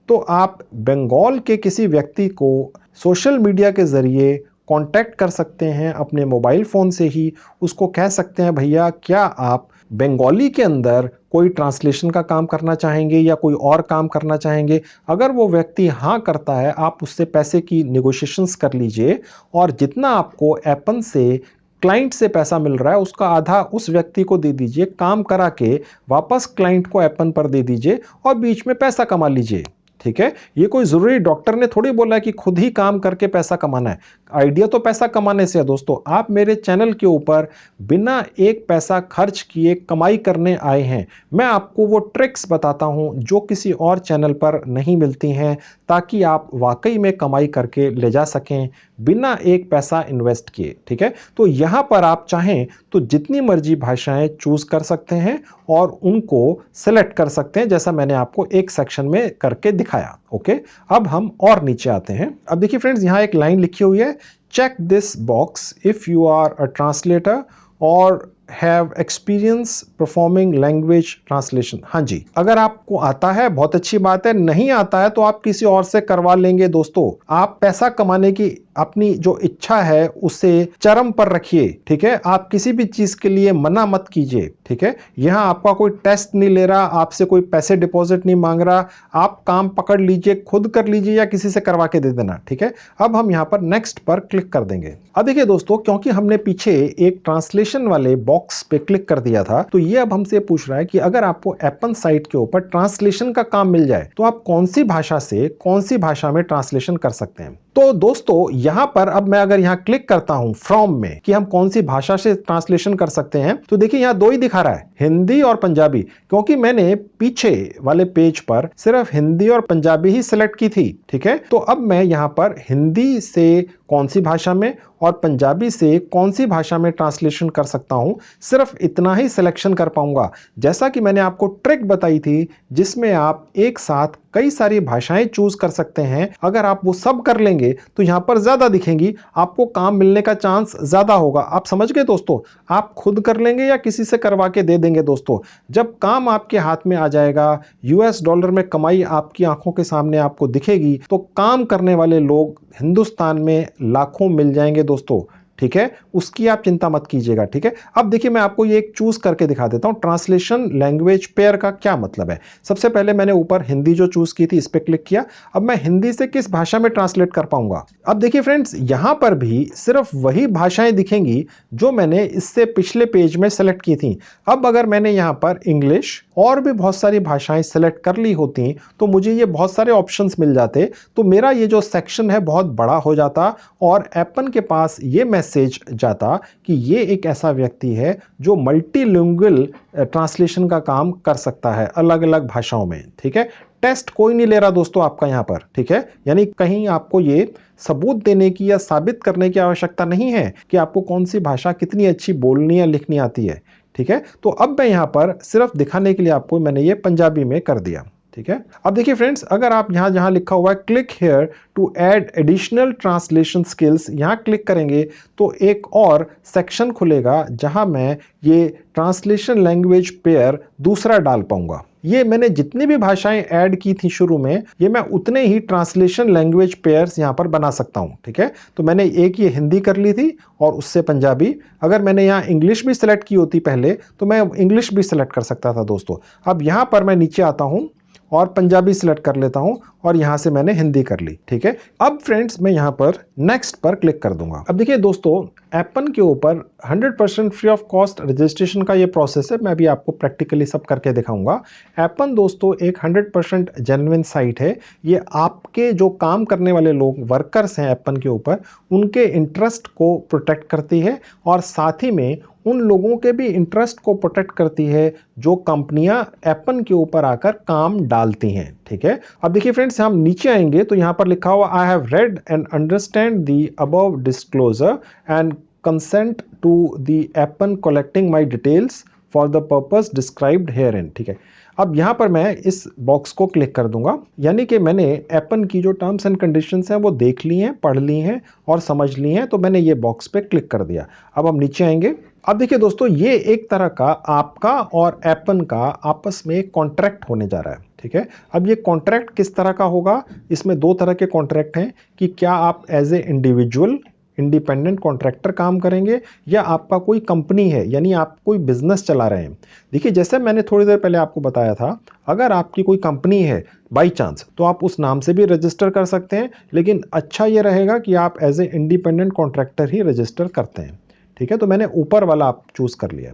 तो आप बंगाल के किसी व्यक्ति को सोशल मीडिया के जरिए कांटेक्ट कर सकते हैं, अपने मोबाइल फ़ोन से ही उसको कह सकते हैं भैया क्या आप बंगाली के अंदर कोई ट्रांसलेशन का काम करना चाहेंगे या कोई और काम करना चाहेंगे। अगर वो व्यक्ति हाँ करता है, आप उससे पैसे की नेगोशिएशंस कर लीजिए और जितना आपको एपन से क्लाइंट से पैसा मिल रहा है उसका आधा उस व्यक्ति को दे दीजिए, काम करा के वापस क्लाइंट को एपन पर दे दीजिए और बीच में पैसा कमा लीजिए। ठीक है, ये कोई जरूरी डॉक्टर ने थोड़ी बोला है कि खुद ही काम करके पैसा कमाना है। आइडिया तो पैसा कमाने से है दोस्तों। आप मेरे चैनल के ऊपर बिना एक पैसा खर्च किए कमाई करने आए हैं। मैं आपको वो ट्रिक्स बताता हूं जो किसी और चैनल पर नहीं मिलती हैं, ताकि आप वाकई में कमाई करके ले जा सकें बिना एक पैसा इन्वेस्ट किए। ठीक है, तो यहां पर आप चाहें तो जितनी मर्जी भाषाएं चूज कर सकते हैं और उनको सेलेक्ट कर सकते हैं, जैसा मैंने आपको एक सेक्शन में करके दिखाया। ओके, अब हम और नीचे आते हैं। अब देखिए फ्रेंड्स, यहां एक लाइन लिखी हुई है, check this box if you are a translator और have experience performing language translation. हाँ जी, अगर आपको आता है बहुत अच्छी बात है, नहीं आता है तो आप किसी और से करवा लेंगे दोस्तों। आप पैसा कमाने की अपनी जो इच्छा है उसे चरम पर रखिए। ठीक है, आप किसी भी चीज के लिए मना मत कीजिए। ठीक है, यहां आपका कोई टेस्ट नहीं ले रहा, आपसे कोई पैसे डिपॉजिट नहीं मांग रहा, आप काम पकड़ लीजिए, खुद कर लीजिए या किसी से करवा के दे देना। ठीक है, अब हम यहां पर नेक्स्ट पर क्लिक कर देंगे। अब देखिए दोस्तों, क्योंकि हमने पीछे एक ट्रांसलेशन वाले बॉक्स पे क्लिक कर दिया था, तो ये अब हमसे पूछ रहा है कि अगर आपको एपन साइट के ऊपर ट्रांसलेशन का काम मिल जाए तो आप कौन सी भाषा से कौन सी भाषा में ट्रांसलेशन कर सकते हैं। तो दोस्तों, यहां पर अब मैं अगर यहां क्लिक करता हूं फ्रॉम में कि हम कौन सी भाषा से ट्रांसलेशन कर सकते हैं, तो देखिए यहां दो ही दिखा रहा है, हिंदी और पंजाबी। क्योंकि मैंने पीछे वाले पेज पर सिर्फ हिंदी और पंजाबी ही सिलेक्ट की थी। ठीक है, तो अब मैं यहां पर हिंदी से कौन सी भाषा में और पंजाबी से कौन सी भाषा में ट्रांसलेशन कर सकता हूं, सिर्फ इतना ही सिलेक्शन कर पाऊंगा। जैसा कि मैंने आपको ट्रिक बताई थी जिसमें आप एक साथ कई सारी भाषाएं चूज कर सकते हैं, अगर आप वो सब कर लेंगे तो यहां पर ज्यादा दिखेंगी, आपको काम मिलने का चांस ज्यादा होगा। आप समझ गए दोस्तों, आप खुद कर लेंगे या किसी से करवा के दे देंगे दोस्तों। जब काम आपके हाथ में आ जाएगा, यूएस डॉलर में कमाई आपकी आंखों के सामने आपको दिखेगी, तो काम करने वाले लोग हिंदुस्तान में लाखों मिल जाएंगे दोस्तों। ठीक है, उसकी आप चिंता मत कीजिएगा। ठीक है, अब देखिए मैं आपको ये एक चूज करके दिखा देता हूं, ट्रांसलेशन लैंग्वेज पेयर का क्या मतलब है। सबसे पहले मैंने ऊपर हिंदी जो चूज की थी इस पे क्लिक किया। अब मैं हिंदी से किस भाषा में ट्रांसलेट कर पाऊंगा। अब देखिए फ्रेंड्स, यहां पर भी सिर्फ वही भाषाएं दिखेंगी जो मैंने इससे पिछले पेज में सेलेक्ट की थी। अब अगर मैंने यहां पर इंग्लिश और भी बहुत सारी भाषाएं सेलेक्ट कर ली होती तो मुझे ये बहुत सारे ऑप्शंस मिल जाते, तो मेरा ये जो सेक्शन है बहुत बड़ा हो जाता और एपन के पास ये मैसेज जाता कि ये एक ऐसा व्यक्ति है जो मल्टीलिंगुअल ट्रांसलेशन का काम कर सकता है अलग अलग भाषाओं में। ठीक है, टेस्ट कोई नहीं ले रहा दोस्तों आपका यहां पर। ठीक है, यानी कहीं आपको ये सबूत देने की या साबित करने की आवश्यकता नहीं है कि आपको कौन सी भाषा कितनी अच्छी बोलनी या लिखनी आती है। ठीक है, तो अब मैं यहां पर सिर्फ दिखाने के लिए आपको मैंने ये पंजाबी में कर दिया। ठीक है, अब देखिए फ्रेंड्स, अगर आप यहां जहां लिखा हुआ है click here to add additional translation skills, यहां क्लिक करेंगे तो एक और सेक्शन खुलेगा जहां मैं ये ट्रांसलेशन लैंग्वेज पेयर दूसरा डाल पाऊंगा। ये मैंने जितनी भी भाषाएं ऐड की थी शुरू में, ये मैं उतने ही ट्रांसलेशन लैंग्वेज पेयर्स यहां पर बना सकता हूं। ठीक है, तो मैंने एक ये हिंदी कर ली थी और उससे पंजाबी। अगर मैंने यहां इंग्लिश भी सिलेक्ट की होती पहले तो मैं इंग्लिश भी सिलेक्ट कर सकता था दोस्तों। अब यहां पर मैं नीचे आता हूं और पंजाबी सिलेक्ट कर लेता हूं और यहां से मैंने हिंदी कर ली। ठीक है, अब फ्रेंड्स मैं यहां पर नेक्स्ट पर क्लिक कर दूंगा। अब देखिए दोस्तों, एपन के ऊपर 100% फ्री ऑफ कॉस्ट रजिस्ट्रेशन का ये प्रोसेस है, मैं भी आपको प्रैक्टिकली सब करके दिखाऊंगा। एपन दोस्तों एक 100% जेन्युइन साइट है। ये आपके जो काम करने वाले लोग वर्कर्स हैं एपन के ऊपर, उनके इंटरेस्ट को प्रोटेक्ट करती है और साथ ही में उन लोगों के भी इंटरेस्ट को प्रोटेक्ट करती है जो कंपनियां एपन के ऊपर आकर काम डालती हैं। ठीक है, अब देखिए फ्रेंड्स, हम नीचे आएंगे तो यहां पर लिखा हुआ I have read and understand the above disclosure and consent to the Appen collecting my details for the purpose described herein. ठीक है, अब यहां पर मैं इस बॉक्स को क्लिक कर दूंगा, यानी कि मैंने एपन की जो टर्म्स एंड कंडीशंस हैं वो देख ली हैं, पढ़ ली हैं और समझ ली हैं, तो मैंने ये बॉक्स पे क्लिक कर दिया। अब हम नीचे आएंगे। अब देखिए दोस्तों, ये एक तरह का आपका और एपन का आपस में एक कॉन्ट्रैक्ट होने जा रहा है। ठीक है, अब ये कॉन्ट्रैक्ट किस तरह का होगा, इसमें दो तरह के कॉन्ट्रैक्ट हैं कि क्या आप as a individual independent contractor काम करेंगे या आपका कोई कंपनी है, यानी आप कोई बिजनेस चला रहे हैं। देखिए, जैसे मैंने थोड़ी देर पहले आपको बताया था, अगर आपकी कोई कंपनी है बाई चांस तो आप उस नाम से भी रजिस्टर कर सकते हैं, लेकिन अच्छा ये रहेगा कि आप एज ए इंडिपेंडेंट कॉन्ट्रैक्टर ही रजिस्टर करते हैं। ठीक है, तो मैंने ऊपर वाला आप चूज कर लिया।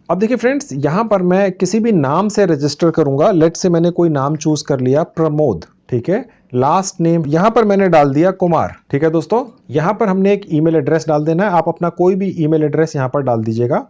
अब देखिए फ्रेंड्स, यहां पर मैं किसी भी नाम से रजिस्टर करूंगा। लेट से मैंने कोई नाम चूज कर लिया, प्रमोद, ठीक है। लास्ट नेम यहां पर मैंने डाल दिया कुमार, ठीक है दोस्तों। यहां पर हमने एक ईमेल एड्रेस डाल देना है। आप अपना कोई भी ईमेल एड्रेस यहां पर डाल दीजिएगा।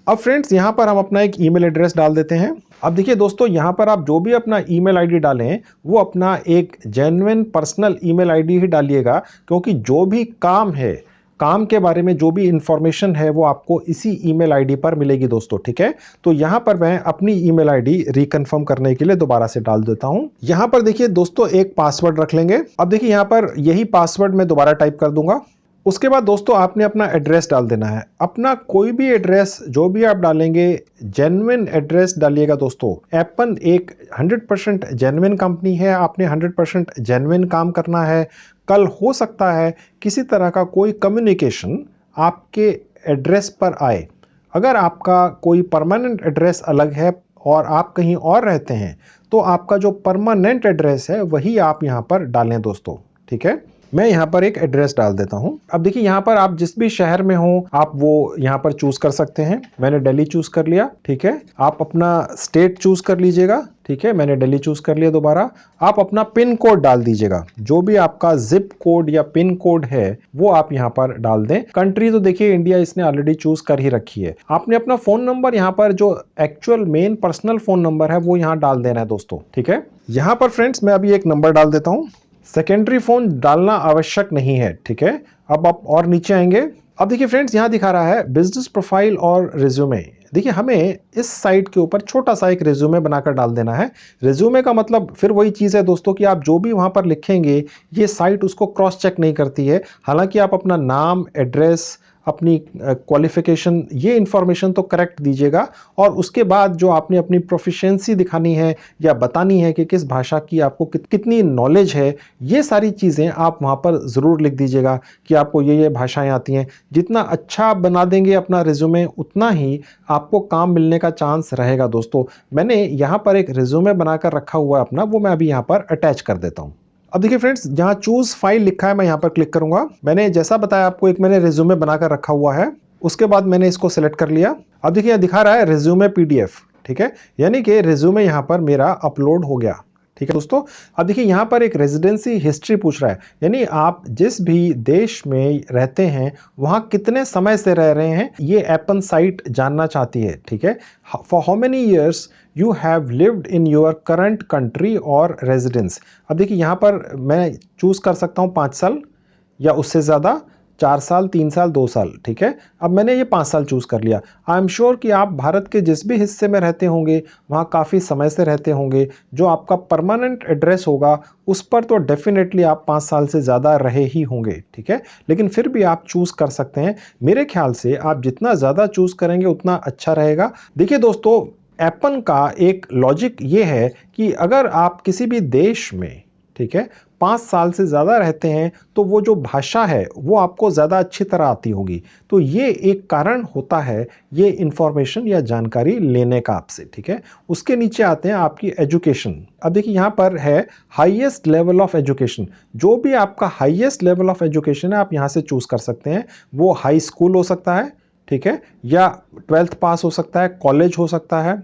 अब फ्रेंड्स, यहां पर हम अपना एक ईमेल एड्रेस डाल देते हैं। अब देखिए दोस्तों, यहां पर आप जो भी अपना ईमेल आईडी डालें वो अपना एक जेन्युइन पर्सनल ईमेल आईडी ही डालिएगा, क्योंकि जो भी काम है, काम के बारे में जो भी इंफॉर्मेशन है वो आपको इसी ईमेल आईडी पर मिलेगी दोस्तों, ठीक है। तो यहां पर मैं अपनी ईमेल आईडी रिकन्फर्म करने के लिए दोबारा से डाल देता हूं। यहां पर देखिए दोस्तों, एक पासवर्ड रख लेंगे। अब देखिए यहां पर यही पासवर्ड मैं दोबारा टाइप कर दूंगा। उसके बाद दोस्तों आपने अपना एड्रेस डाल देना है। अपना कोई भी एड्रेस जो भी आप डालेंगे, जेन्युइन एड्रेस डालिएगा दोस्तों। एप्पन एक 100% जेन्युइन कंपनी है। आपने 100% जेन्युइन काम करना है। कल हो सकता है किसी तरह का कोई कम्युनिकेशन आपके एड्रेस पर आए। अगर आपका कोई परमानेंट एड्रेस अलग है और आप कहीं और रहते हैं, तो आपका जो परमानेंट एड्रेस है वही आप यहाँ पर डालें दोस्तों, ठीक है। मैं यहाँ पर एक एड्रेस डाल देता हूँ। अब देखिए यहाँ पर आप जिस भी शहर में हो आप वो यहाँ पर चूज कर सकते हैं। मैंने दिल्ली चूज कर लिया, ठीक है। आप अपना स्टेट चूज कर लीजिएगा, ठीक है। मैंने दिल्ली चूज कर लिया। दोबारा आप अपना पिन कोड डाल दीजिएगा। जो भी आपका जिप कोड या पिन कोड है वो आप यहाँ पर डाल दें। कंट्री तो देखिए इंडिया इसने ऑलरेडी चूज कर ही रखी है। आपने अपना फोन नंबर यहाँ पर जो actual main personal phone number है वो यहाँ डाल देना है दोस्तों, ठीक है। यहाँ पर फ्रेंड्स मैं अभी एक नंबर डाल देता हूँ। सेकेंडरी फोन डालना आवश्यक नहीं है, ठीक है। अब आप और नीचे आएंगे। अब देखिए फ्रेंड्स, यहाँ दिखा रहा है बिजनेस प्रोफाइल और रिज्यूमे। देखिए हमें इस साइट के ऊपर छोटा सा एक रिज्यूमे बनाकर डाल देना है। रिज्यूमे का मतलब फिर वही चीज़ है दोस्तों कि आप जो भी वहाँ पर लिखेंगे ये साइट उसको क्रॉस चेक नहीं करती है। हालांकि आप अपना नाम, एड्रेस, अपनी क्वालिफिकेशन, ये इन्फॉर्मेशन तो करेक्ट दीजिएगा, और उसके बाद जो आपने अपनी प्रोफिशिएंसी दिखानी है या बतानी है कि किस भाषा की आपको कितनी नॉलेज है, ये सारी चीज़ें आप वहाँ पर ज़रूर लिख दीजिएगा कि आपको ये भाषाएं आती हैं। जितना अच्छा आप बना देंगे अपना रिज्यूमे, उतना ही आपको काम मिलने का चांस रहेगा दोस्तों। मैंने यहाँ पर एक रिज्यूमे बनाकर रखा हुआ है अपना, वो मैं अभी यहाँ पर अटैच कर देता हूँ। अब देखिए फ्रेंड्स, जहां चूज फाइल लिखा है मैं यहां पर क्लिक करूंगा। मैंने जैसा बताया आपको, एक मैंने रिज्यूमे बनाकर रखा हुआ है। उसके बाद मैंने इसको सिलेक्ट कर लिया। अब देखिए यहां दिखा रहा है रिज्यूमे पीडीएफ, ठीक है। यानी कि रिज्यूमे यहां पर मेरा अपलोड हो गया, ठीक है दोस्तों। अब देखिए यहाँ पर एक रेजिडेंसी हिस्ट्री पूछ रहा है, यानी आप जिस भी देश में रहते हैं वहाँ कितने समय से रह रहे हैं, ये एप्पन साइट जानना चाहती है, ठीक है। For how many years you have lived in your current country और रेजिडेंस। अब देखिए यहाँ पर मैं चूज कर सकता हूँ 5 साल या उससे ज़्यादा, 4 साल, 3 साल, 2 साल, ठीक है। अब मैंने ये 5 साल चूज कर लिया। आई एम श्योर कि आप भारत के जिस भी हिस्से में रहते होंगे वहाँ काफ़ी समय से रहते होंगे। जो आपका परमानेंट एड्रेस होगा उस पर तो डेफिनेटली आप 5 साल से ज़्यादा रहे ही होंगे, ठीक है। लेकिन फिर भी आप चूज कर सकते हैं। मेरे ख्याल से आप जितना ज़्यादा चूज करेंगे उतना अच्छा रहेगा। देखिए दोस्तों, एप्पन का एक लॉजिक ये है कि अगर आप किसी भी देश में, ठीक है, 5 साल से ज़्यादा रहते हैं तो वो जो भाषा है वो आपको ज़्यादा अच्छी तरह आती होगी। तो ये एक कारण होता है ये इंफॉर्मेशन या जानकारी लेने का आपसे, ठीक है। उसके नीचे आते हैं आपकी एजुकेशन। अब देखिए यहाँ पर है हाईएस्ट लेवल ऑफ एजुकेशन। जो भी आपका हाईएस्ट लेवल ऑफ एजुकेशन है आप यहाँ से चूज कर सकते हैं। वो हाई स्कूल हो सकता है, ठीक है, या 12th पास हो सकता है, कॉलेज हो सकता है,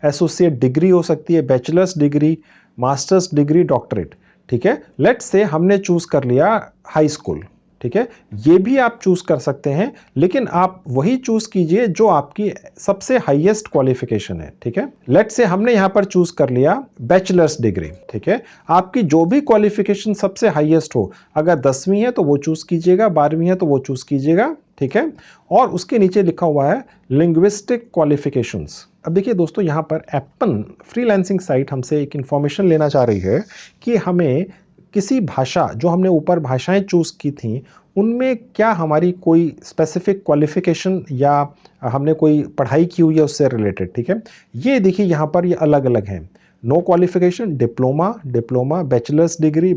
एसोसिएट डिग्री हो सकती है, bachelors degree, master's degree, doctorate, ठीक है। लेट्स से हमने चूज कर लिया हाई स्कूल, ठीक है। ये भी आप चूज कर सकते हैं, लेकिन आप वही चूज कीजिए जो आपकी सबसे हाईएस्ट क्वालिफिकेशन है, ठीक है। लेट्स से हमने यहां पर चूज कर लिया बैचलर्स डिग्री, ठीक है। आपकी जो भी क्वालिफिकेशन सबसे हाईएस्ट हो, अगर 10वीं है तो वो चूज कीजिएगा, 12वीं है तो वो चूज कीजिएगा, ठीक है। और उसके नीचे लिखा हुआ है लिंग्विस्टिक क्वालिफिकेशंस। अब देखिए दोस्तों, यहाँ पर एप्पन फ्रीलांसिंग साइट हमसे एक इंफॉर्मेशन लेना चाह रही है कि हमें किसी भाषा, जो हमने ऊपर भाषाएं चूज की थी, उनमें क्या हमारी कोई स्पेसिफिक क्वालिफिकेशन या हमने कोई पढ़ाई की हुई है उससे रिलेटेड, ठीक है। ये देखिए यहाँ पर ये अलग अलग हैं। No qualification, diploma, diploma, bachelor's degree,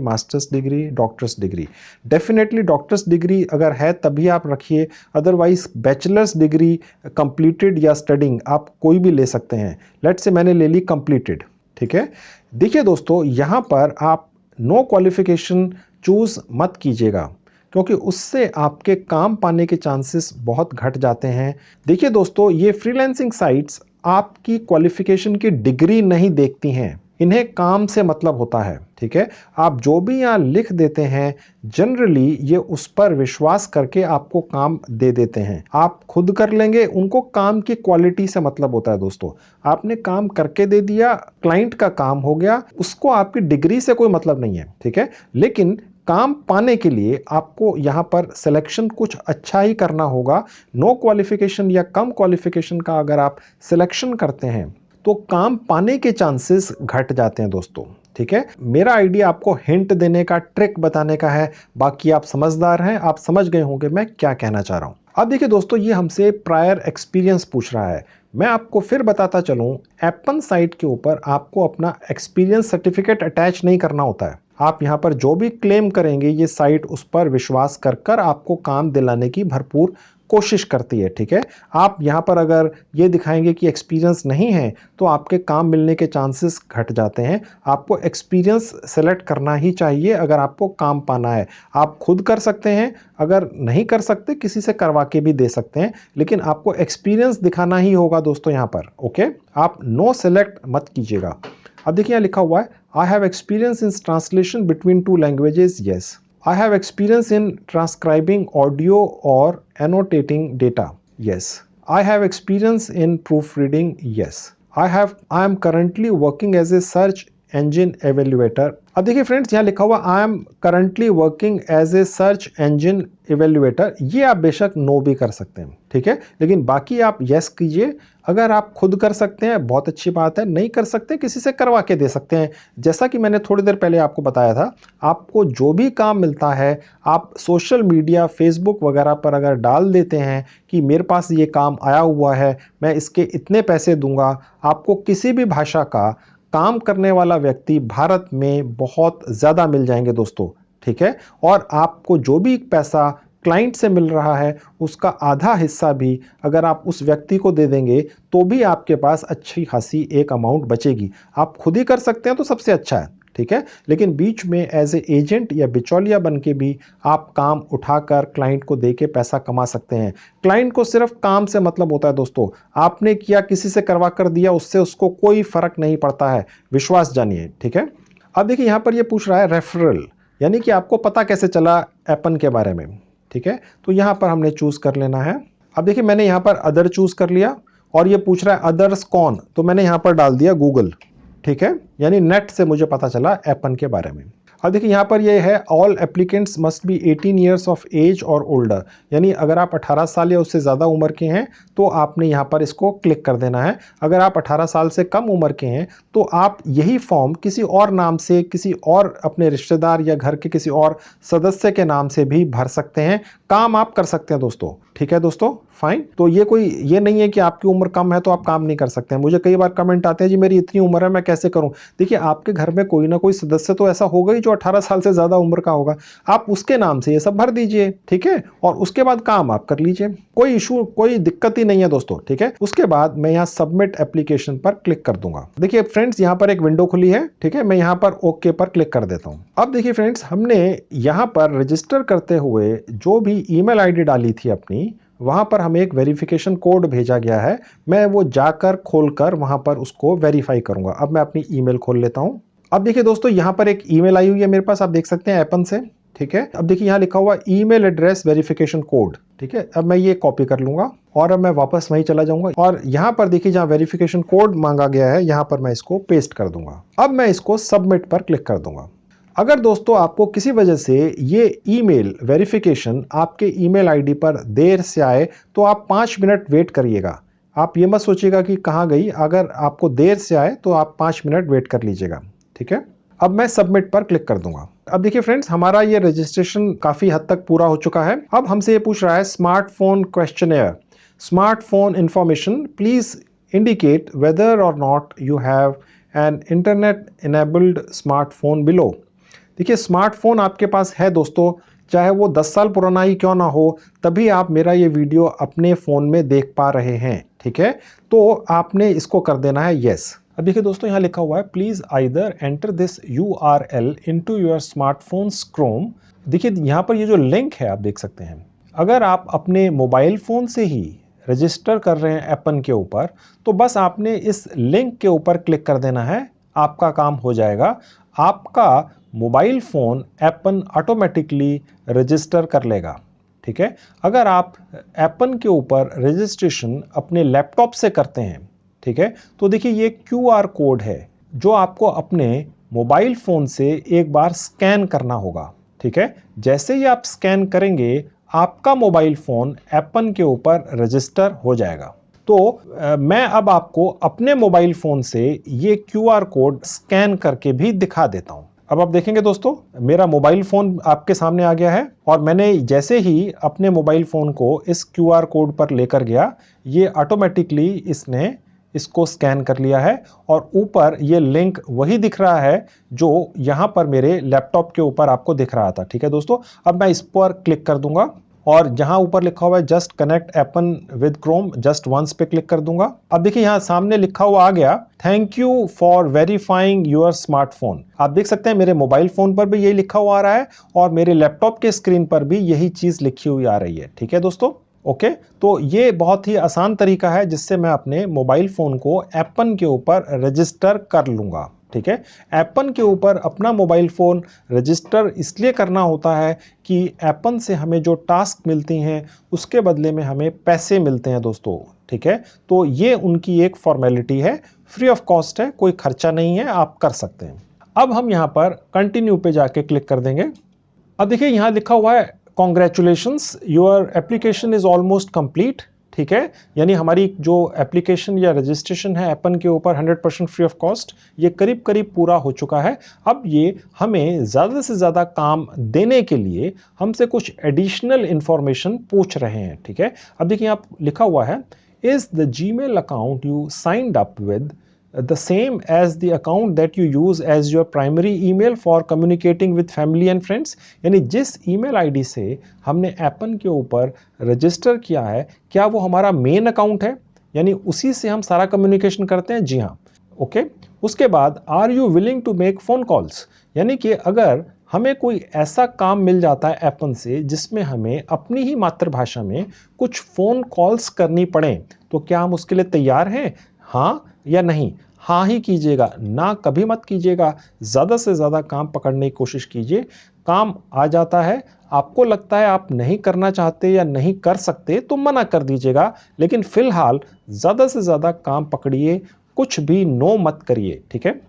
master's degree, doctor's degree. Definitely doctor's degree अगर है तभी आप रखिए, अदरवाइज बैचलर्स डिग्री कंप्लीटेड या स्टडिंग आप कोई भी ले सकते हैं। लेट्स से मैंने ले ली कंप्लीटेड, ठीक है। देखिए दोस्तों, यहाँ पर आप नो क्वालिफिकेशन चूज मत कीजिएगा। क्योंकि उससे आपके काम पाने के चांसेस बहुत घट जाते हैं। देखिए दोस्तों, ये फ्रीलांसिंग साइट्स आपकी क्वालिफिकेशन की डिग्री नहीं देखती हैं, इन्हें काम से मतलब होता है। ठीक है, आप जो भी यहाँ लिख देते हैं जनरली ये उस पर विश्वास करके आपको काम दे देते हैं। आप खुद कर लेंगे, उनको काम की क्वालिटी से मतलब होता है दोस्तों। आपने काम करके दे दिया, क्लाइंट का काम हो गया, उसको आपकी डिग्री से कोई मतलब नहीं है। ठीक है, लेकिन काम पाने के लिए आपको यहां पर सिलेक्शन कुछ अच्छा ही करना होगा। नो क्वालिफिकेशन या कम क्वालिफिकेशन का अगर आप सिलेक्शन करते हैं तो काम पाने के चांसेस घट जाते हैं दोस्तों। ठीक है, मेरा आइडिया आपको हिंट देने का, ट्रिक बताने का है। बाकी आप समझदार हैं, आप समझ गए होंगे मैं क्या कहना चाह रहा हूं। अब देखिए दोस्तों, ये हमसे प्रायर एक्सपीरियंस पूछ रहा है। मैं आपको फिर बताता चलूं, एपन साइट के ऊपर आपको अपना एक्सपीरियंस सर्टिफिकेट अटैच नहीं करना होता है। आप यहां पर जो भी क्लेम करेंगे ये साइट उस पर विश्वास कर कर आपको काम दिलाने की भरपूर कोशिश करती है। ठीक है, आप यहां पर अगर ये दिखाएंगे कि एक्सपीरियंस नहीं है तो आपके काम मिलने के चांसेस घट जाते हैं। आपको एक्सपीरियंस सेलेक्ट करना ही चाहिए अगर आपको काम पाना है। आप खुद कर सकते हैं, अगर नहीं कर सकते किसी से करवा के भी दे सकते हैं, लेकिन आपको एक्सपीरियंस दिखाना ही होगा दोस्तों यहां पर। ओके, आप नो सेलेक्ट मत कीजिएगा। अब देखिए यहाँ लिखा हुआ है, I have experience in translation between two languages. Yes, I have experience in transcribing audio or annotating data. Yes. I have experience in proofreading. Yes. I am currently working as a search engine evaluator. अब देखिए friends, यहाँ लिखा हुआ I am currently working as a search engine evaluator. ये आप बेशक no भी कर सकते हैं। ठीक है, लेकिन बाकी आप यस कीजिए। अगर आप खुद कर सकते हैं बहुत अच्छी बात है, नहीं कर सकते किसी से करवा के दे सकते हैं। जैसा कि मैंने थोड़ी देर पहले आपको बताया था, आपको जो भी काम मिलता है आप सोशल मीडिया, फेसबुक वगैरह पर अगर डाल देते हैं कि मेरे पास ये काम आया हुआ है, मैं इसके इतने पैसे दूंगा, आपको किसी भी भाषा का काम करने वाला व्यक्ति भारत में बहुत ज़्यादा मिल जाएंगे दोस्तों। ठीक है, और आपको जो भी पैसा क्लाइंट से मिल रहा है उसका आधा हिस्सा भी अगर आप उस व्यक्ति को दे देंगे तो भी आपके पास अच्छी खासी एक अमाउंट बचेगी। आप खुद ही कर सकते हैं तो सबसे अच्छा है। ठीक है, लेकिन बीच में एज ए एजेंट या बिचौलिया बन के भी आप काम उठाकर क्लाइंट को दे के पैसा कमा सकते हैं। क्लाइंट को सिर्फ काम से मतलब होता है दोस्तों। आपने किया, किसी से करवा कर दिया, उससे उसको कोई फर्क नहीं पड़ता है, विश्वास जानिए। ठीक है, अब देखिए यहाँ पर ये पूछ रहा है रेफरल, यानी कि आपको पता कैसे चला एपन के बारे में। ठीक है, तो यहाँ पर हमने चूज कर लेना है। अब देखिए मैंने यहाँ पर अदर चूज कर लिया और ये पूछ रहा है अदर्स कौन, तो मैंने यहाँ पर डाल दिया गूगल। ठीक है, यानी नेट से मुझे पता चला एपन के बारे में। अब देखिए यहाँ पर ये है all applicants must be 18 years of age और ओल्डर, यानी अगर आप 18 साल या उससे ज़्यादा उम्र के हैं तो आपने यहाँ पर इसको क्लिक कर देना है। अगर आप 18 साल से कम उम्र के हैं तो आप यही फॉर्म किसी और नाम से, किसी और अपने रिश्तेदार या घर के किसी और सदस्य के नाम से भी भर सकते हैं। काम आप कर सकते हैं दोस्तों। ठीक है दोस्तों, फाइन। तो ये नहीं है कि आपकी उम्र कम है तो आप काम नहीं कर सकते हैं। मुझे कई बार कमेंट आते हैं जी मेरी इतनी उम्र है मैं कैसे करूं। देखिए आपके घर में कोई ना कोई सदस्य तो ऐसा होगा ही जो 18 साल से ज्यादा उम्र का होगा, आप उसके नाम से ये सब भर दीजिए। ठीक है, और उसके बाद काम आप कर लीजिए, कोई इशू, कोई दिक्कत ही नहीं है दोस्तों। ठीक है, उसके बाद मैं यहाँ सबमिट एप्लीकेशन पर क्लिक कर दूंगा। देखिए फ्रेंड्स, यहाँ पर एक विंडो खुली है। ठीक है, मैं यहाँ पर ओके पर क्लिक कर देता हूँ। अब देखिए फ्रेंड्स, हमने यहाँ पर रजिस्टर करते हुए जो भी ईमेल आईडी डाली थी अपनी, वहां पर हमें एक वेरिफिकेशन कोड भेजा गया है। मैं वो जाकर खोलकर वहां पर उसको वेरीफाई करूंगा। अब मैं अपनी ईमेल खोल लेता हूं। अब देखिए दोस्तों, यहां पर एक ईमेल आई हुई है मेरे पास, आप देख सकते हैं एपन से। ठीक है, अब देखिए यहां लिखा हुआ ईमेल एड्रेस वेरिफिकेशन कोड। ठीक है, अब मैं ये कॉपी कर लूंगा और अब मैं वापस वहीं चला जाऊंगा और यहां पर देखिए जहां वेरिफिकेशन कोड मांगा गया है यहां पर मैं इसको पेस्ट कर दूंगा। अब मैं इसको सबमिट पर क्लिक कर दूंगा। अगर दोस्तों आपको किसी वजह से ये ईमेल वेरिफिकेशन आपके ईमेल आईडी पर देर से आए तो आप 5 मिनट वेट करिएगा। आप ये मत सोचिएगा कि कहाँ गई, अगर आपको देर से आए तो आप 5 मिनट वेट कर लीजिएगा। ठीक है, अब मैं सबमिट पर क्लिक कर दूंगा। अब देखिए फ्रेंड्स, हमारा ये रजिस्ट्रेशन काफी हद तक पूरा हो चुका है। अब हमसे ये पूछ रहा है smartphone questionnaire, smartphone information, please indicate whether or not you have an internet enabled smartphone below. देखिए स्मार्टफोन आपके पास है दोस्तों, चाहे वो 10 साल पुराना ही क्यों ना हो, तभी आप मेरा ये वीडियो अपने फ़ोन में देख पा रहे हैं। ठीक है, तो आपने इसको कर देना है यस। अब देखिए दोस्तों, यहाँ लिखा हुआ है please either enter this URL into your smartphones Chrome देखिए यहाँ पर ये जो लिंक है आप देख सकते हैं, अगर आप अपने मोबाइल फ़ोन से ही रजिस्टर कर रहे हैं एप्पन के ऊपर, तो बस आपने इस लिंक के ऊपर क्लिक कर देना है, आपका काम हो जाएगा। आपका मोबाइल फ़ोन एप्पन ऑटोमेटिकली रजिस्टर कर लेगा, ठीक है। अगर आप एप्पन के ऊपर रजिस्ट्रेशन अपने लैपटॉप से करते हैं, ठीक है, तो देखिए ये QR कोड है जो आपको अपने मोबाइल फ़ोन से एक बार स्कैन करना होगा, ठीक है। जैसे ही आप स्कैन करेंगे, आपका मोबाइल फ़ोन एप्पन के ऊपर रजिस्टर हो जाएगा। तो मैं अब आपको अपने मोबाइल फ़ोन से ये QR कोड स्कैन करके भी दिखा देता हूं। अब आप देखेंगे दोस्तों, मेरा मोबाइल फ़ोन आपके सामने आ गया है और मैंने जैसे ही अपने मोबाइल फ़ोन को इस QR कोड पर लेकर गया, ये ऑटोमेटिकली इसने इसको स्कैन कर लिया है और ऊपर ये लिंक वही दिख रहा है जो यहाँ पर मेरे लैपटॉप के ऊपर आपको दिख रहा था, ठीक है दोस्तों। अब मैं इस पर क्लिक कर दूंगा और जहां ऊपर लिखा हुआ है just connect Appen with Chrome, just once पे क्लिक कर दूंगा। अब देखिए यहाँ सामने लिखा हुआ आ गया, thank you for verifying your smartphone. आप देख सकते हैं मेरे मोबाइल फोन पर भी यही लिखा हुआ आ रहा है और मेरे लैपटॉप के स्क्रीन पर भी यही चीज लिखी हुई आ रही है, ठीक है दोस्तों। ओके, तो ये बहुत ही आसान तरीका है जिससे मैं अपने मोबाइल फोन को एप्पन के ऊपर रजिस्टर कर लूंगा, ठीक है। एप्पन के ऊपर अपना मोबाइल फ़ोन रजिस्टर इसलिए करना होता है कि एप्पन से हमें जो टास्क मिलती हैं उसके बदले में हमें पैसे मिलते हैं दोस्तों, ठीक है। तो ये उनकी एक फॉर्मेलिटी है, फ्री ऑफ कॉस्ट है, कोई खर्चा नहीं है, आप कर सकते हैं। अब हम यहाँ पर कंटिन्यू पे जाके क्लिक कर देंगे। अब देखिए यहाँ लिखा हुआ है congratulations, your application is almost complete, ठीक है। यानी हमारी जो एप्लीकेशन या रजिस्ट्रेशन है एप्पन के ऊपर 100% फ्री ऑफ कॉस्ट, ये करीब करीब पूरा हो चुका है। अब ये हमें ज़्यादा से ज़्यादा काम देने के लिए हमसे कुछ एडिशनल इंफॉर्मेशन पूछ रहे हैं, ठीक है। अब देखिए आप लिखा हुआ है, is the Gmail account you signed up with the same as the account that you use as your primary email for communicating with family and friends। यानी जिस ईमेल आईडी से हमने एप्पन के ऊपर रजिस्टर किया है, क्या वो हमारा मेन अकाउंट है, यानी उसी से हम सारा कम्युनिकेशन करते हैं। जी हाँ, ओके। उसके बाद are you willing to make phone calls, यानी कि अगर हमें कोई ऐसा काम मिल जाता है एप्पन से जिसमें हमें अपनी ही मातृभाषा में कुछ फ़ोन कॉल्स करनी पड़े, तो क्या हम उसके लिए तैयार हैं, हाँ या नहीं। हाँ ही कीजिएगा, ना कभी मत कीजिएगा। ज़्यादा से ज़्यादा काम पकड़ने की कोशिश कीजिए। काम आ जाता है, आपको लगता है आप नहीं करना चाहते या नहीं कर सकते तो मना कर दीजिएगा, लेकिन फिलहाल ज़्यादा से ज़्यादा काम पकड़िए, कुछ भी नो मत करिए, ठीक है।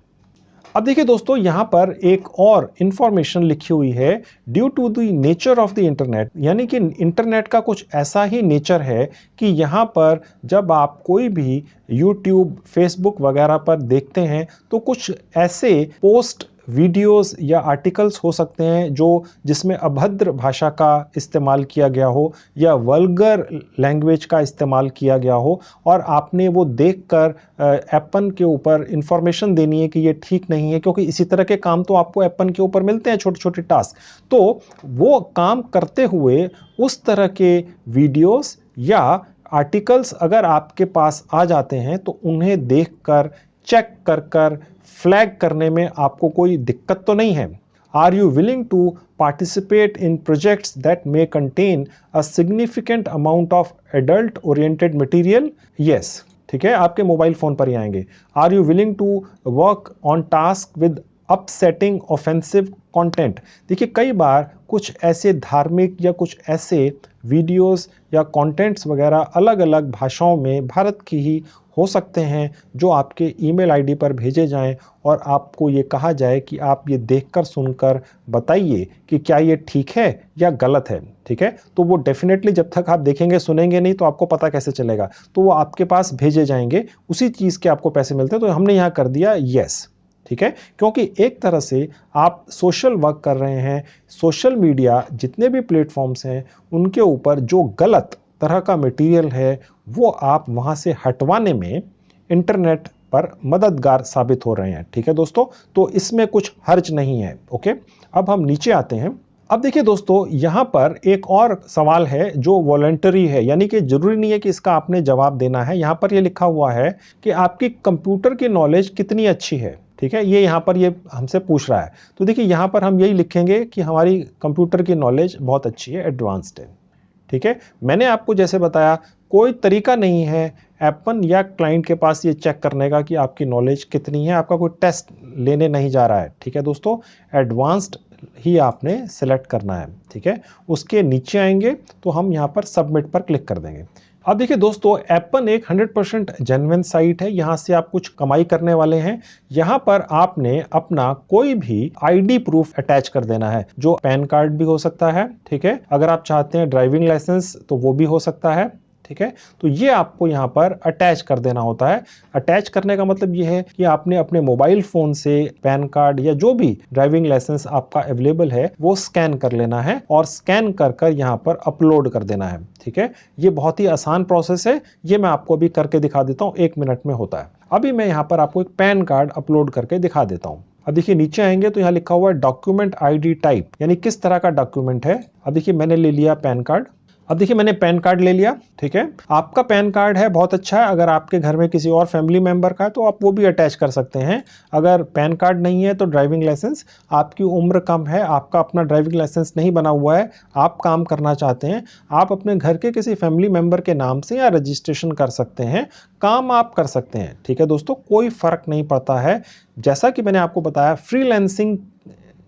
अब देखिए दोस्तों, यहाँ पर एक और इंफॉर्मेशन लिखी हुई है, due to the nature of the internet, यानी कि इंटरनेट का कुछ ऐसा ही नेचर है कि यहाँ पर जब आप कोई भी यूट्यूब, फेसबुक वगैरह पर देखते हैं तो कुछ ऐसे पोस्ट, वीडियोस या आर्टिकल्स हो सकते हैं जो जिसमें अभद्र भाषा का इस्तेमाल किया गया हो या वल्गर लैंग्वेज का इस्तेमाल किया गया हो, और आपने वो देखकर एप्पन के ऊपर इंफॉर्मेशन देनी है कि ये ठीक नहीं है, क्योंकि इसी तरह के काम तो आपको एप्पन के ऊपर मिलते हैं, छोटे छोटे टास्क। तो वो काम करते हुए उस तरह के वीडियोस या आर्टिकल्स अगर आपके पास आ जाते हैं तो उन्हें देखकर, चेक कर कर फ्लैग करने में आपको कोई दिक्कत तो नहीं है। Are you willing to participate in projects that may contain a significant amount of adult oriented material? Yes, ठीक है, आपके मोबाइल फोन पर ही आएंगे। Are you willing to work on task with upsetting offensive content? देखिए कई बार कुछ ऐसे धार्मिक या कुछ ऐसे वीडियोस या कंटेंट्स वगैरह अलग अलग भाषाओं में भारत की ही हो सकते हैं जो आपके ईमेल आईडी पर भेजे जाएं और आपको ये कहा जाए कि आप ये देखकर सुनकर बताइए कि क्या ये ठीक है या गलत है, ठीक है। तो वो डेफिनेटली जब तक आप देखेंगे सुनेंगे नहीं तो आपको पता कैसे चलेगा, तो वो आपके पास भेजे जाएंगे, उसी चीज़ के आपको पैसे मिलते हैं। तो हमने यहाँ कर दिया यस, ठीक है, क्योंकि एक तरह से आप सोशल वर्क कर रहे हैं। सोशल मीडिया जितने भी प्लेटफॉर्म्स हैं उनके ऊपर जो गलत तरह का मटेरियल है वो आप वहाँ से हटवाने में इंटरनेट पर मददगार साबित हो रहे हैं, ठीक है दोस्तों। तो इसमें कुछ हर्ज नहीं है, ओके। अब हम नीचे आते हैं। अब देखिए दोस्तों, यहाँ पर एक और सवाल है जो वॉलंटरी है, यानी कि जरूरी नहीं है कि इसका आपने जवाब देना है। यहाँ पर ये लिखा हुआ है कि आपकी कंप्यूटर की नॉलेज कितनी अच्छी है, ठीक है, ये यहाँ पर ये हमसे पूछ रहा है। तो देखिए यहाँ पर हम यही लिखेंगे कि हमारी कंप्यूटर की नॉलेज बहुत अच्छी है, एडवांस्ड है। ठीक है, मैंने आपको जैसे बताया कोई तरीका नहीं है एप्पन या क्लाइंट के पास ये चेक करने का कि आपकी नॉलेज कितनी है, आपका कोई टेस्ट लेने नहीं जा रहा है। ठीक है दोस्तों, एडवांस्ड ही आपने सेलेक्ट करना है। ठीक है, उसके नीचे आएंगे तो हम यहाँ पर सबमिट पर क्लिक कर देंगे। अब देखिए दोस्तों, एप्पन एक 100% जेन्युइन साइट है, यहाँ से आप कुछ कमाई करने वाले हैं। यहाँ पर आपने अपना कोई भी आईडी प्रूफ अटैच कर देना है, जो पैन कार्ड भी हो सकता है। ठीक है, अगर आप चाहते हैं ड्राइविंग लाइसेंस तो वो भी हो सकता है। ठीक है, तो ये आपको यहाँ पर अटैच कर देना होता है। अटैच करने का मतलब ये है कि आपने अपने मोबाइल फोन से पैन कार्ड या जो भी ड्राइविंग लाइसेंस आपका अवेलेबल है वो स्कैन कर लेना है और स्कैन कर कर यहाँ पर अपलोड कर देना है। ठीक है, ये बहुत ही आसान प्रोसेस है, ये मैं आपको अभी करके दिखा देता हूँ, 1 मिनट में होता है। अभी मैं यहाँ पर आपको एक पैन कार्ड अपलोड करके दिखा देता हूँ। अब देखिए नीचे आएंगे तो यहाँ लिखा हुआ है डॉक्यूमेंट आईडी टाइप, यानी किस तरह का डॉक्यूमेंट है। अब देखिए मैंने ले लिया पैन कार्ड। अब देखिए मैंने पैन कार्ड ले लिया। ठीक है, आपका पैन कार्ड है बहुत अच्छा है, अगर आपके घर में किसी और फैमिली मेंबर का है तो आप वो भी अटैच कर सकते हैं। अगर पैन कार्ड नहीं है तो ड्राइविंग लाइसेंस, आपकी उम्र कम है, आपका अपना ड्राइविंग लाइसेंस नहीं बना हुआ है, आप काम करना चाहते हैं, आप अपने घर के किसी फैमिली मेंबर के नाम से या रजिस्ट्रेशन कर सकते हैं, काम आप कर सकते हैं। ठीक है दोस्तों, कोई फर्क नहीं पड़ता है। जैसा कि मैंने आपको बताया, फ्रीलांसिंग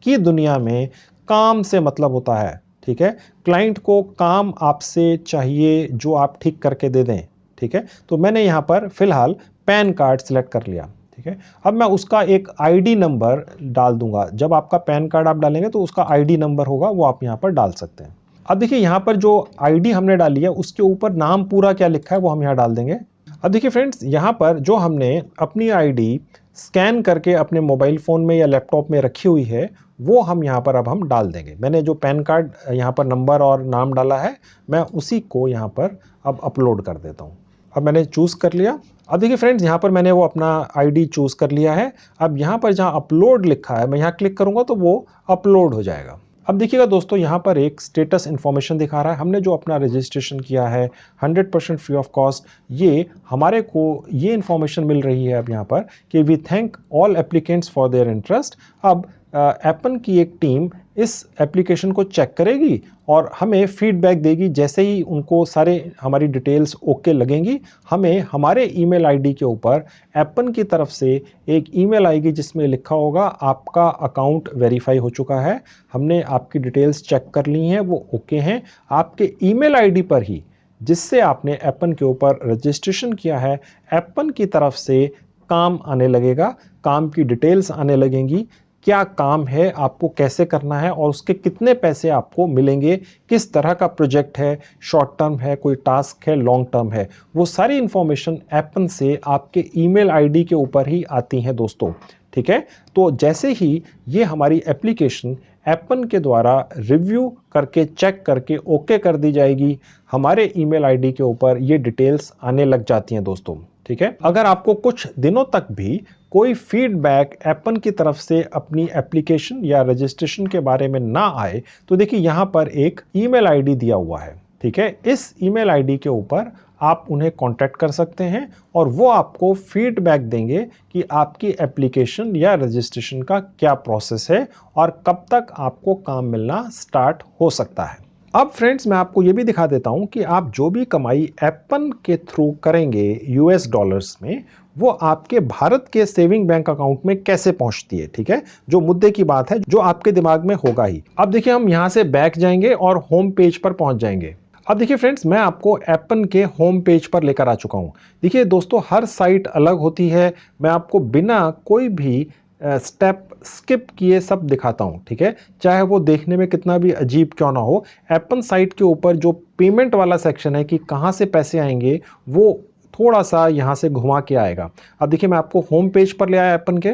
की दुनिया में काम से मतलब होता है। ठीक है, क्लाइंट को काम आपसे चाहिए जो आप ठीक करके दे दें। ठीक है, तो मैंने यहाँ पर फिलहाल पैन कार्ड सिलेक्ट कर लिया। ठीक है, अब मैं उसका एक आईडी नंबर डाल दूंगा। जब आपका पैन कार्ड आप डालेंगे तो उसका आईडी नंबर होगा, वो आप यहाँ पर डाल सकते हैं। अब देखिए यहाँ पर जो आईडी हमने डाली है उसके ऊपर नाम पूरा क्या लिखा है वो हम यहाँ डाल देंगे। अब देखिए फ्रेंड्स, यहाँ पर जो हमने अपनी आईडी स्कैन करके अपने मोबाइल फ़ोन में या लैपटॉप में रखी हुई है वो हम यहाँ पर अब हम डाल देंगे। मैंने जो पैन कार्ड यहाँ पर नंबर और नाम डाला है, मैं उसी को यहाँ पर अब अपलोड कर देता हूँ। अब मैंने चूज़ कर लिया। अब देखिए फ्रेंड्स, यहाँ पर मैंने वो अपना आईडी चूज़ कर लिया है। अब यहाँ पर जहाँ अपलोड लिखा है, मैं यहाँ क्लिक करूँगा तो वो अपलोड हो जाएगा। अब देखिएगा दोस्तों, यहाँ पर एक स्टेटस इन्फॉर्मेशन दिखा रहा है। हमने जो अपना रजिस्ट्रेशन किया है 100% फ्री ऑफ कॉस्ट, ये हमारे को ये इन्फॉर्मेशन मिल रही है अब यहाँ पर कि we thank all applicants for their interest. अब एप्पन की एक टीम इस एप्लीकेशन को चेक करेगी और हमें फीडबैक देगी। जैसे ही उनको सारे हमारी डिटेल्स ओके लगेंगी, हमें हमारे ईमेल आईडी के ऊपर एप्पन की तरफ से एक ईमेल आएगी जिसमें लिखा होगा आपका अकाउंट वेरीफाई हो चुका है, हमने आपकी डिटेल्स चेक कर ली हैं, वो ओके हैं। आपके ईमेल आईडी पर ही जिससे आपने एप्पन के ऊपर रजिस्ट्रेशन किया है, एप्पन की तरफ से काम आने लगेगा, काम की डिटेल्स आने लगेंगी, क्या काम है, आपको कैसे करना है और उसके कितने पैसे आपको मिलेंगे, किस तरह का प्रोजेक्ट है, शॉर्ट टर्म है, कोई टास्क है, लॉन्ग टर्म है, वो सारी इंफॉर्मेशन एप्पन से आपके ईमेल आईडी के ऊपर ही आती हैं दोस्तों। ठीक है, तो जैसे ही ये हमारी एप्लीकेशन एप्पन के द्वारा रिव्यू करके चेक करके ओके कर दी जाएगी, हमारे ईमेल आईडी के ऊपर ये डिटेल्स आने लग जाती हैं दोस्तों। ठीक है, अगर आपको कुछ दिनों तक भी कोई फीडबैक एप्पन की तरफ से अपनी एप्लीकेशन या रजिस्ट्रेशन के बारे में ना आए तो देखिए यहाँ पर एक ईमेल आईडी दिया हुआ है। ठीक है, इस ईमेल आईडी के ऊपर आप उन्हें कांटेक्ट कर सकते हैं और वो आपको फीडबैक देंगे कि आपकी एप्लीकेशन या रजिस्ट्रेशन का क्या प्रोसेस है और कब तक आपको काम मिलना स्टार्ट हो सकता है। अब फ्रेंड्स, मैं आपको ये भी दिखा देता हूँ कि आप जो भी कमाई एप्पन के थ्रू करेंगे यूएस डॉलर्स में, वो आपके भारत के सेविंग बैंक अकाउंट में कैसे पहुंचती है। ठीक है, जो मुद्दे की बात है, जो आपके दिमाग में होगा ही। अब देखिए हम यहाँ से बैक जाएंगे और होम पेज पर पहुंच जाएंगे। अब देखिए फ्रेंड्स, मैं आपको एप्पन के होम पेज पर लेकर आ चुका हूँ। देखिए दोस्तों, हर साइट अलग होती है, मैं आपको बिना कोई भी स्टेप स्किप किए सब दिखाता हूं। ठीक है, चाहे वो देखने में कितना भी अजीब क्यों ना हो। एप्पन साइट के ऊपर जो पेमेंट वाला सेक्शन है कि कहां से पैसे आएंगे, वो थोड़ा सा यहां से घुमा के आएगा। अब देखिए मैं आपको होम पेज पर ले आया एप्पन के।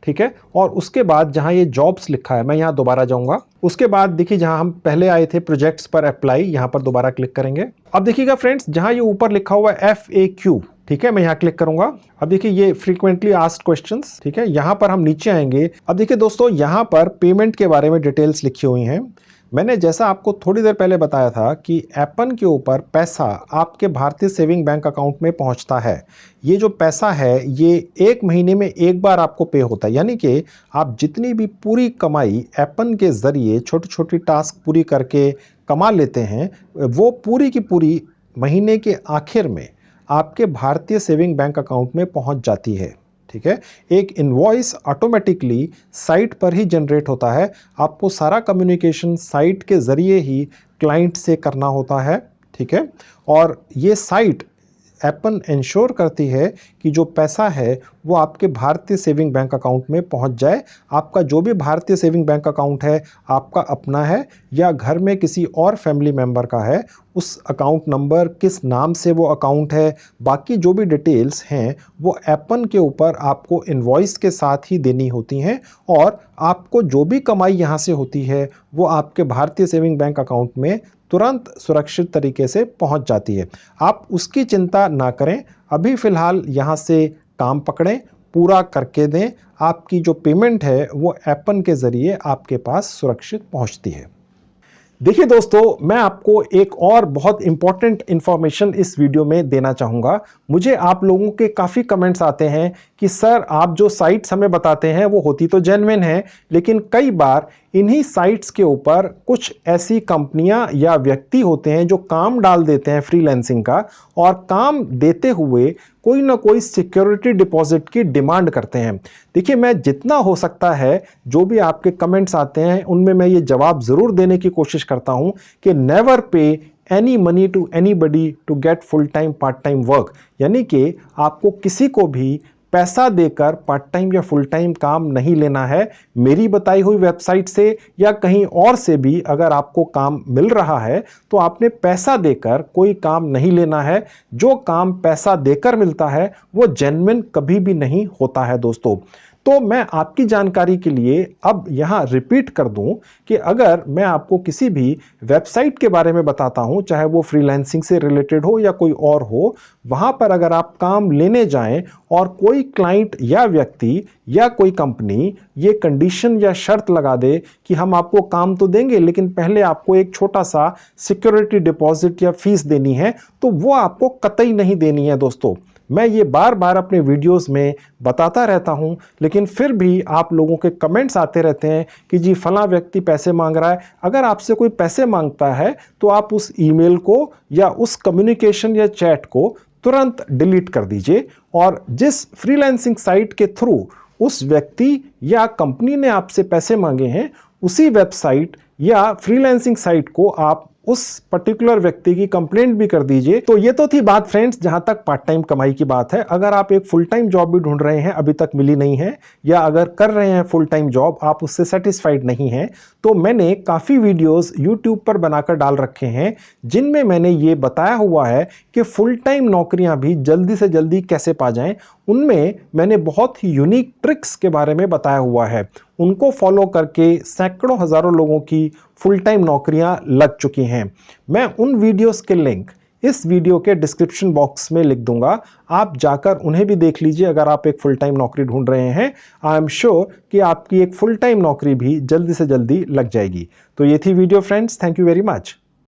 ठीक है, और उसके बाद जहां ये जॉब्स लिखा है, मैं यहां दोबारा जाऊंगा। उसके बाद देखिए जहां हम पहले आए थे प्रोजेक्ट्स पर अप्लाई, यहां पर दोबारा क्लिक करेंगे। अब देखिएगा फ्रेंड्स, जहां ये ऊपर लिखा हुआ है FAQ, ठीक है, मैं यहाँ क्लिक करूंगा। अब देखिए ये फ्रीक्वेंटली आस्क्ड क्वेश्चंस, ठीक है, यहाँ पर हम नीचे आएंगे। अब देखिए दोस्तों, यहाँ पर पेमेंट के बारे में डिटेल्स लिखी हुई हैं। मैंने जैसा आपको थोड़ी देर पहले बताया था कि एपन के ऊपर पैसा आपके भारतीय सेविंग बैंक अकाउंट में पहुंचता है। ये जो पैसा है ये 1 महीने में एक बार आपको पे होता है, यानी कि आप जितनी भी पूरी कमाई एपन के ज़रिए छोटी छोटी टास्क पूरी करके कमा लेते हैं, वो पूरी की पूरी महीने के आखिर में आपके भारतीय सेविंग बैंक अकाउंट में पहुंच जाती है। ठीक है, एक इनवॉइस ऑटोमेटिकली साइट पर ही जनरेट होता है। आपको सारा कम्युनिकेशन साइट के ज़रिए ही क्लाइंट से करना होता है। ठीक है, और ये साइट एपन इंश्योर करती है कि जो पैसा है वो आपके भारतीय सेविंग बैंक अकाउंट में पहुंच जाए। आपका जो भी भारतीय सेविंग बैंक अकाउंट है, आपका अपना है या घर में किसी और फैमिली मेंबर का है, उस अकाउंट नंबर, किस नाम से वो अकाउंट है, बाकी जो भी डिटेल्स हैं वो एपन के ऊपर आपको इनवॉइस के साथ ही देनी होती हैं, और आपको जो भी कमाई यहाँ से होती है वो आपके भारतीय सेविंग बैंक अकाउंट में तुरंत सुरक्षित तरीके से पहुंच जाती है। आप उसकी चिंता ना करें, अभी फ़िलहाल यहाँ से काम पकड़ें, पूरा करके दें। आपकी जो पेमेंट है वो एपन के ज़रिए आपके पास सुरक्षित पहुंचती है। देखिए दोस्तों, मैं आपको एक और बहुत इंपॉर्टेंट इंफॉर्मेशन इस वीडियो में देना चाहूँगा। मुझे आप लोगों के काफ़ी कमेंट्स आते हैं कि सर आप जो साइट्स हमें बताते हैं वो होती तो जेन्युइन है, लेकिन कई बार इन्हीं साइट्स के ऊपर कुछ ऐसी कंपनियां या व्यक्ति होते हैं जो काम डाल देते हैं फ्रीलांसिंग का, और काम देते हुए कोई ना कोई सिक्योरिटी डिपॉजिट की डिमांड करते हैं। देखिए, मैं जितना हो सकता है जो भी आपके कमेंट्स आते हैं उनमें मैं ये जवाब ज़रूर देने की कोशिश करता हूं कि never pay any money to anybody to get full time part time work, यानी कि आपको किसी को भी पैसा देकर पार्ट टाइम या फुल टाइम काम नहीं लेना है। मेरी बताई हुई वेबसाइट से या कहीं और से भी अगर आपको काम मिल रहा है तो आपने पैसा देकर कोई काम नहीं लेना है। जो काम पैसा देकर मिलता है वो जेन्युइन कभी भी नहीं होता है दोस्तों। तो मैं आपकी जानकारी के लिए अब यहाँ रिपीट कर दूं कि अगर मैं आपको किसी भी वेबसाइट के बारे में बताता हूं, चाहे वो फ्रीलांसिंग से रिलेटेड हो या कोई और हो, वहां पर अगर आप काम लेने जाएं और कोई क्लाइंट या व्यक्ति या कोई कंपनी ये कंडीशन या शर्त लगा दे कि हम आपको काम तो देंगे लेकिन पहले आपको एक छोटा सा सिक्योरिटी डिपॉजिट या फीस देनी है, तो वो आपको कतई नहीं देनी है दोस्तों। मैं ये बार बार अपने वीडियोस में बताता रहता हूं, लेकिन फिर भी आप लोगों के कमेंट्स आते रहते हैं कि जी फला व्यक्ति पैसे मांग रहा है। अगर आपसे कोई पैसे मांगता है तो आप उस ईमेल को या उस कम्युनिकेशन या चैट को तुरंत डिलीट कर दीजिए, और जिस फ्रीलांसिंग साइट के थ्रू उस व्यक्ति या कंपनी ने आपसे पैसे मांगे हैं उसी वेबसाइट या फ्रीलांसिंग साइट को आप उस पर्टिकुलर व्यक्ति की कंप्लेंट भी कर दीजिए। तो ये तो थी बात फ्रेंड्स जहां तक पार्ट टाइम कमाई की बात है। अगर आप एक फुल टाइम जॉब भी ढूंढ रहे हैं, अभी तक मिली नहीं है, या अगर कर रहे हैं फुल टाइम जॉब, आप उससे सेटिस्फाइड नहीं हैं, तो मैंने काफ़ी वीडियोस यूट्यूब पर बनाकर डाल रखे हैं जिनमें मैंने ये बताया हुआ है कि फुल टाइम नौकरियां भी जल्दी से जल्दी कैसे पा जाएं। उनमें मैंने बहुत ही यूनिक ट्रिक्स के बारे में बताया हुआ है। उनको फॉलो करके सैकड़ों हज़ारों लोगों की फुल टाइम नौकरियां लग चुकी हैं। मैं उन वीडियोस के लिंक इस वीडियो के डिस्क्रिप्शन बॉक्स में लिख दूंगा, आप जाकर उन्हें भी देख लीजिए अगर आप एक फुल टाइम नौकरी ढूंढ रहे हैं। आई एम श्योर कि आपकी एक फुल टाइम नौकरी भी जल्दी से जल्दी लग जाएगी। तो ये थी video friends, thank you very much.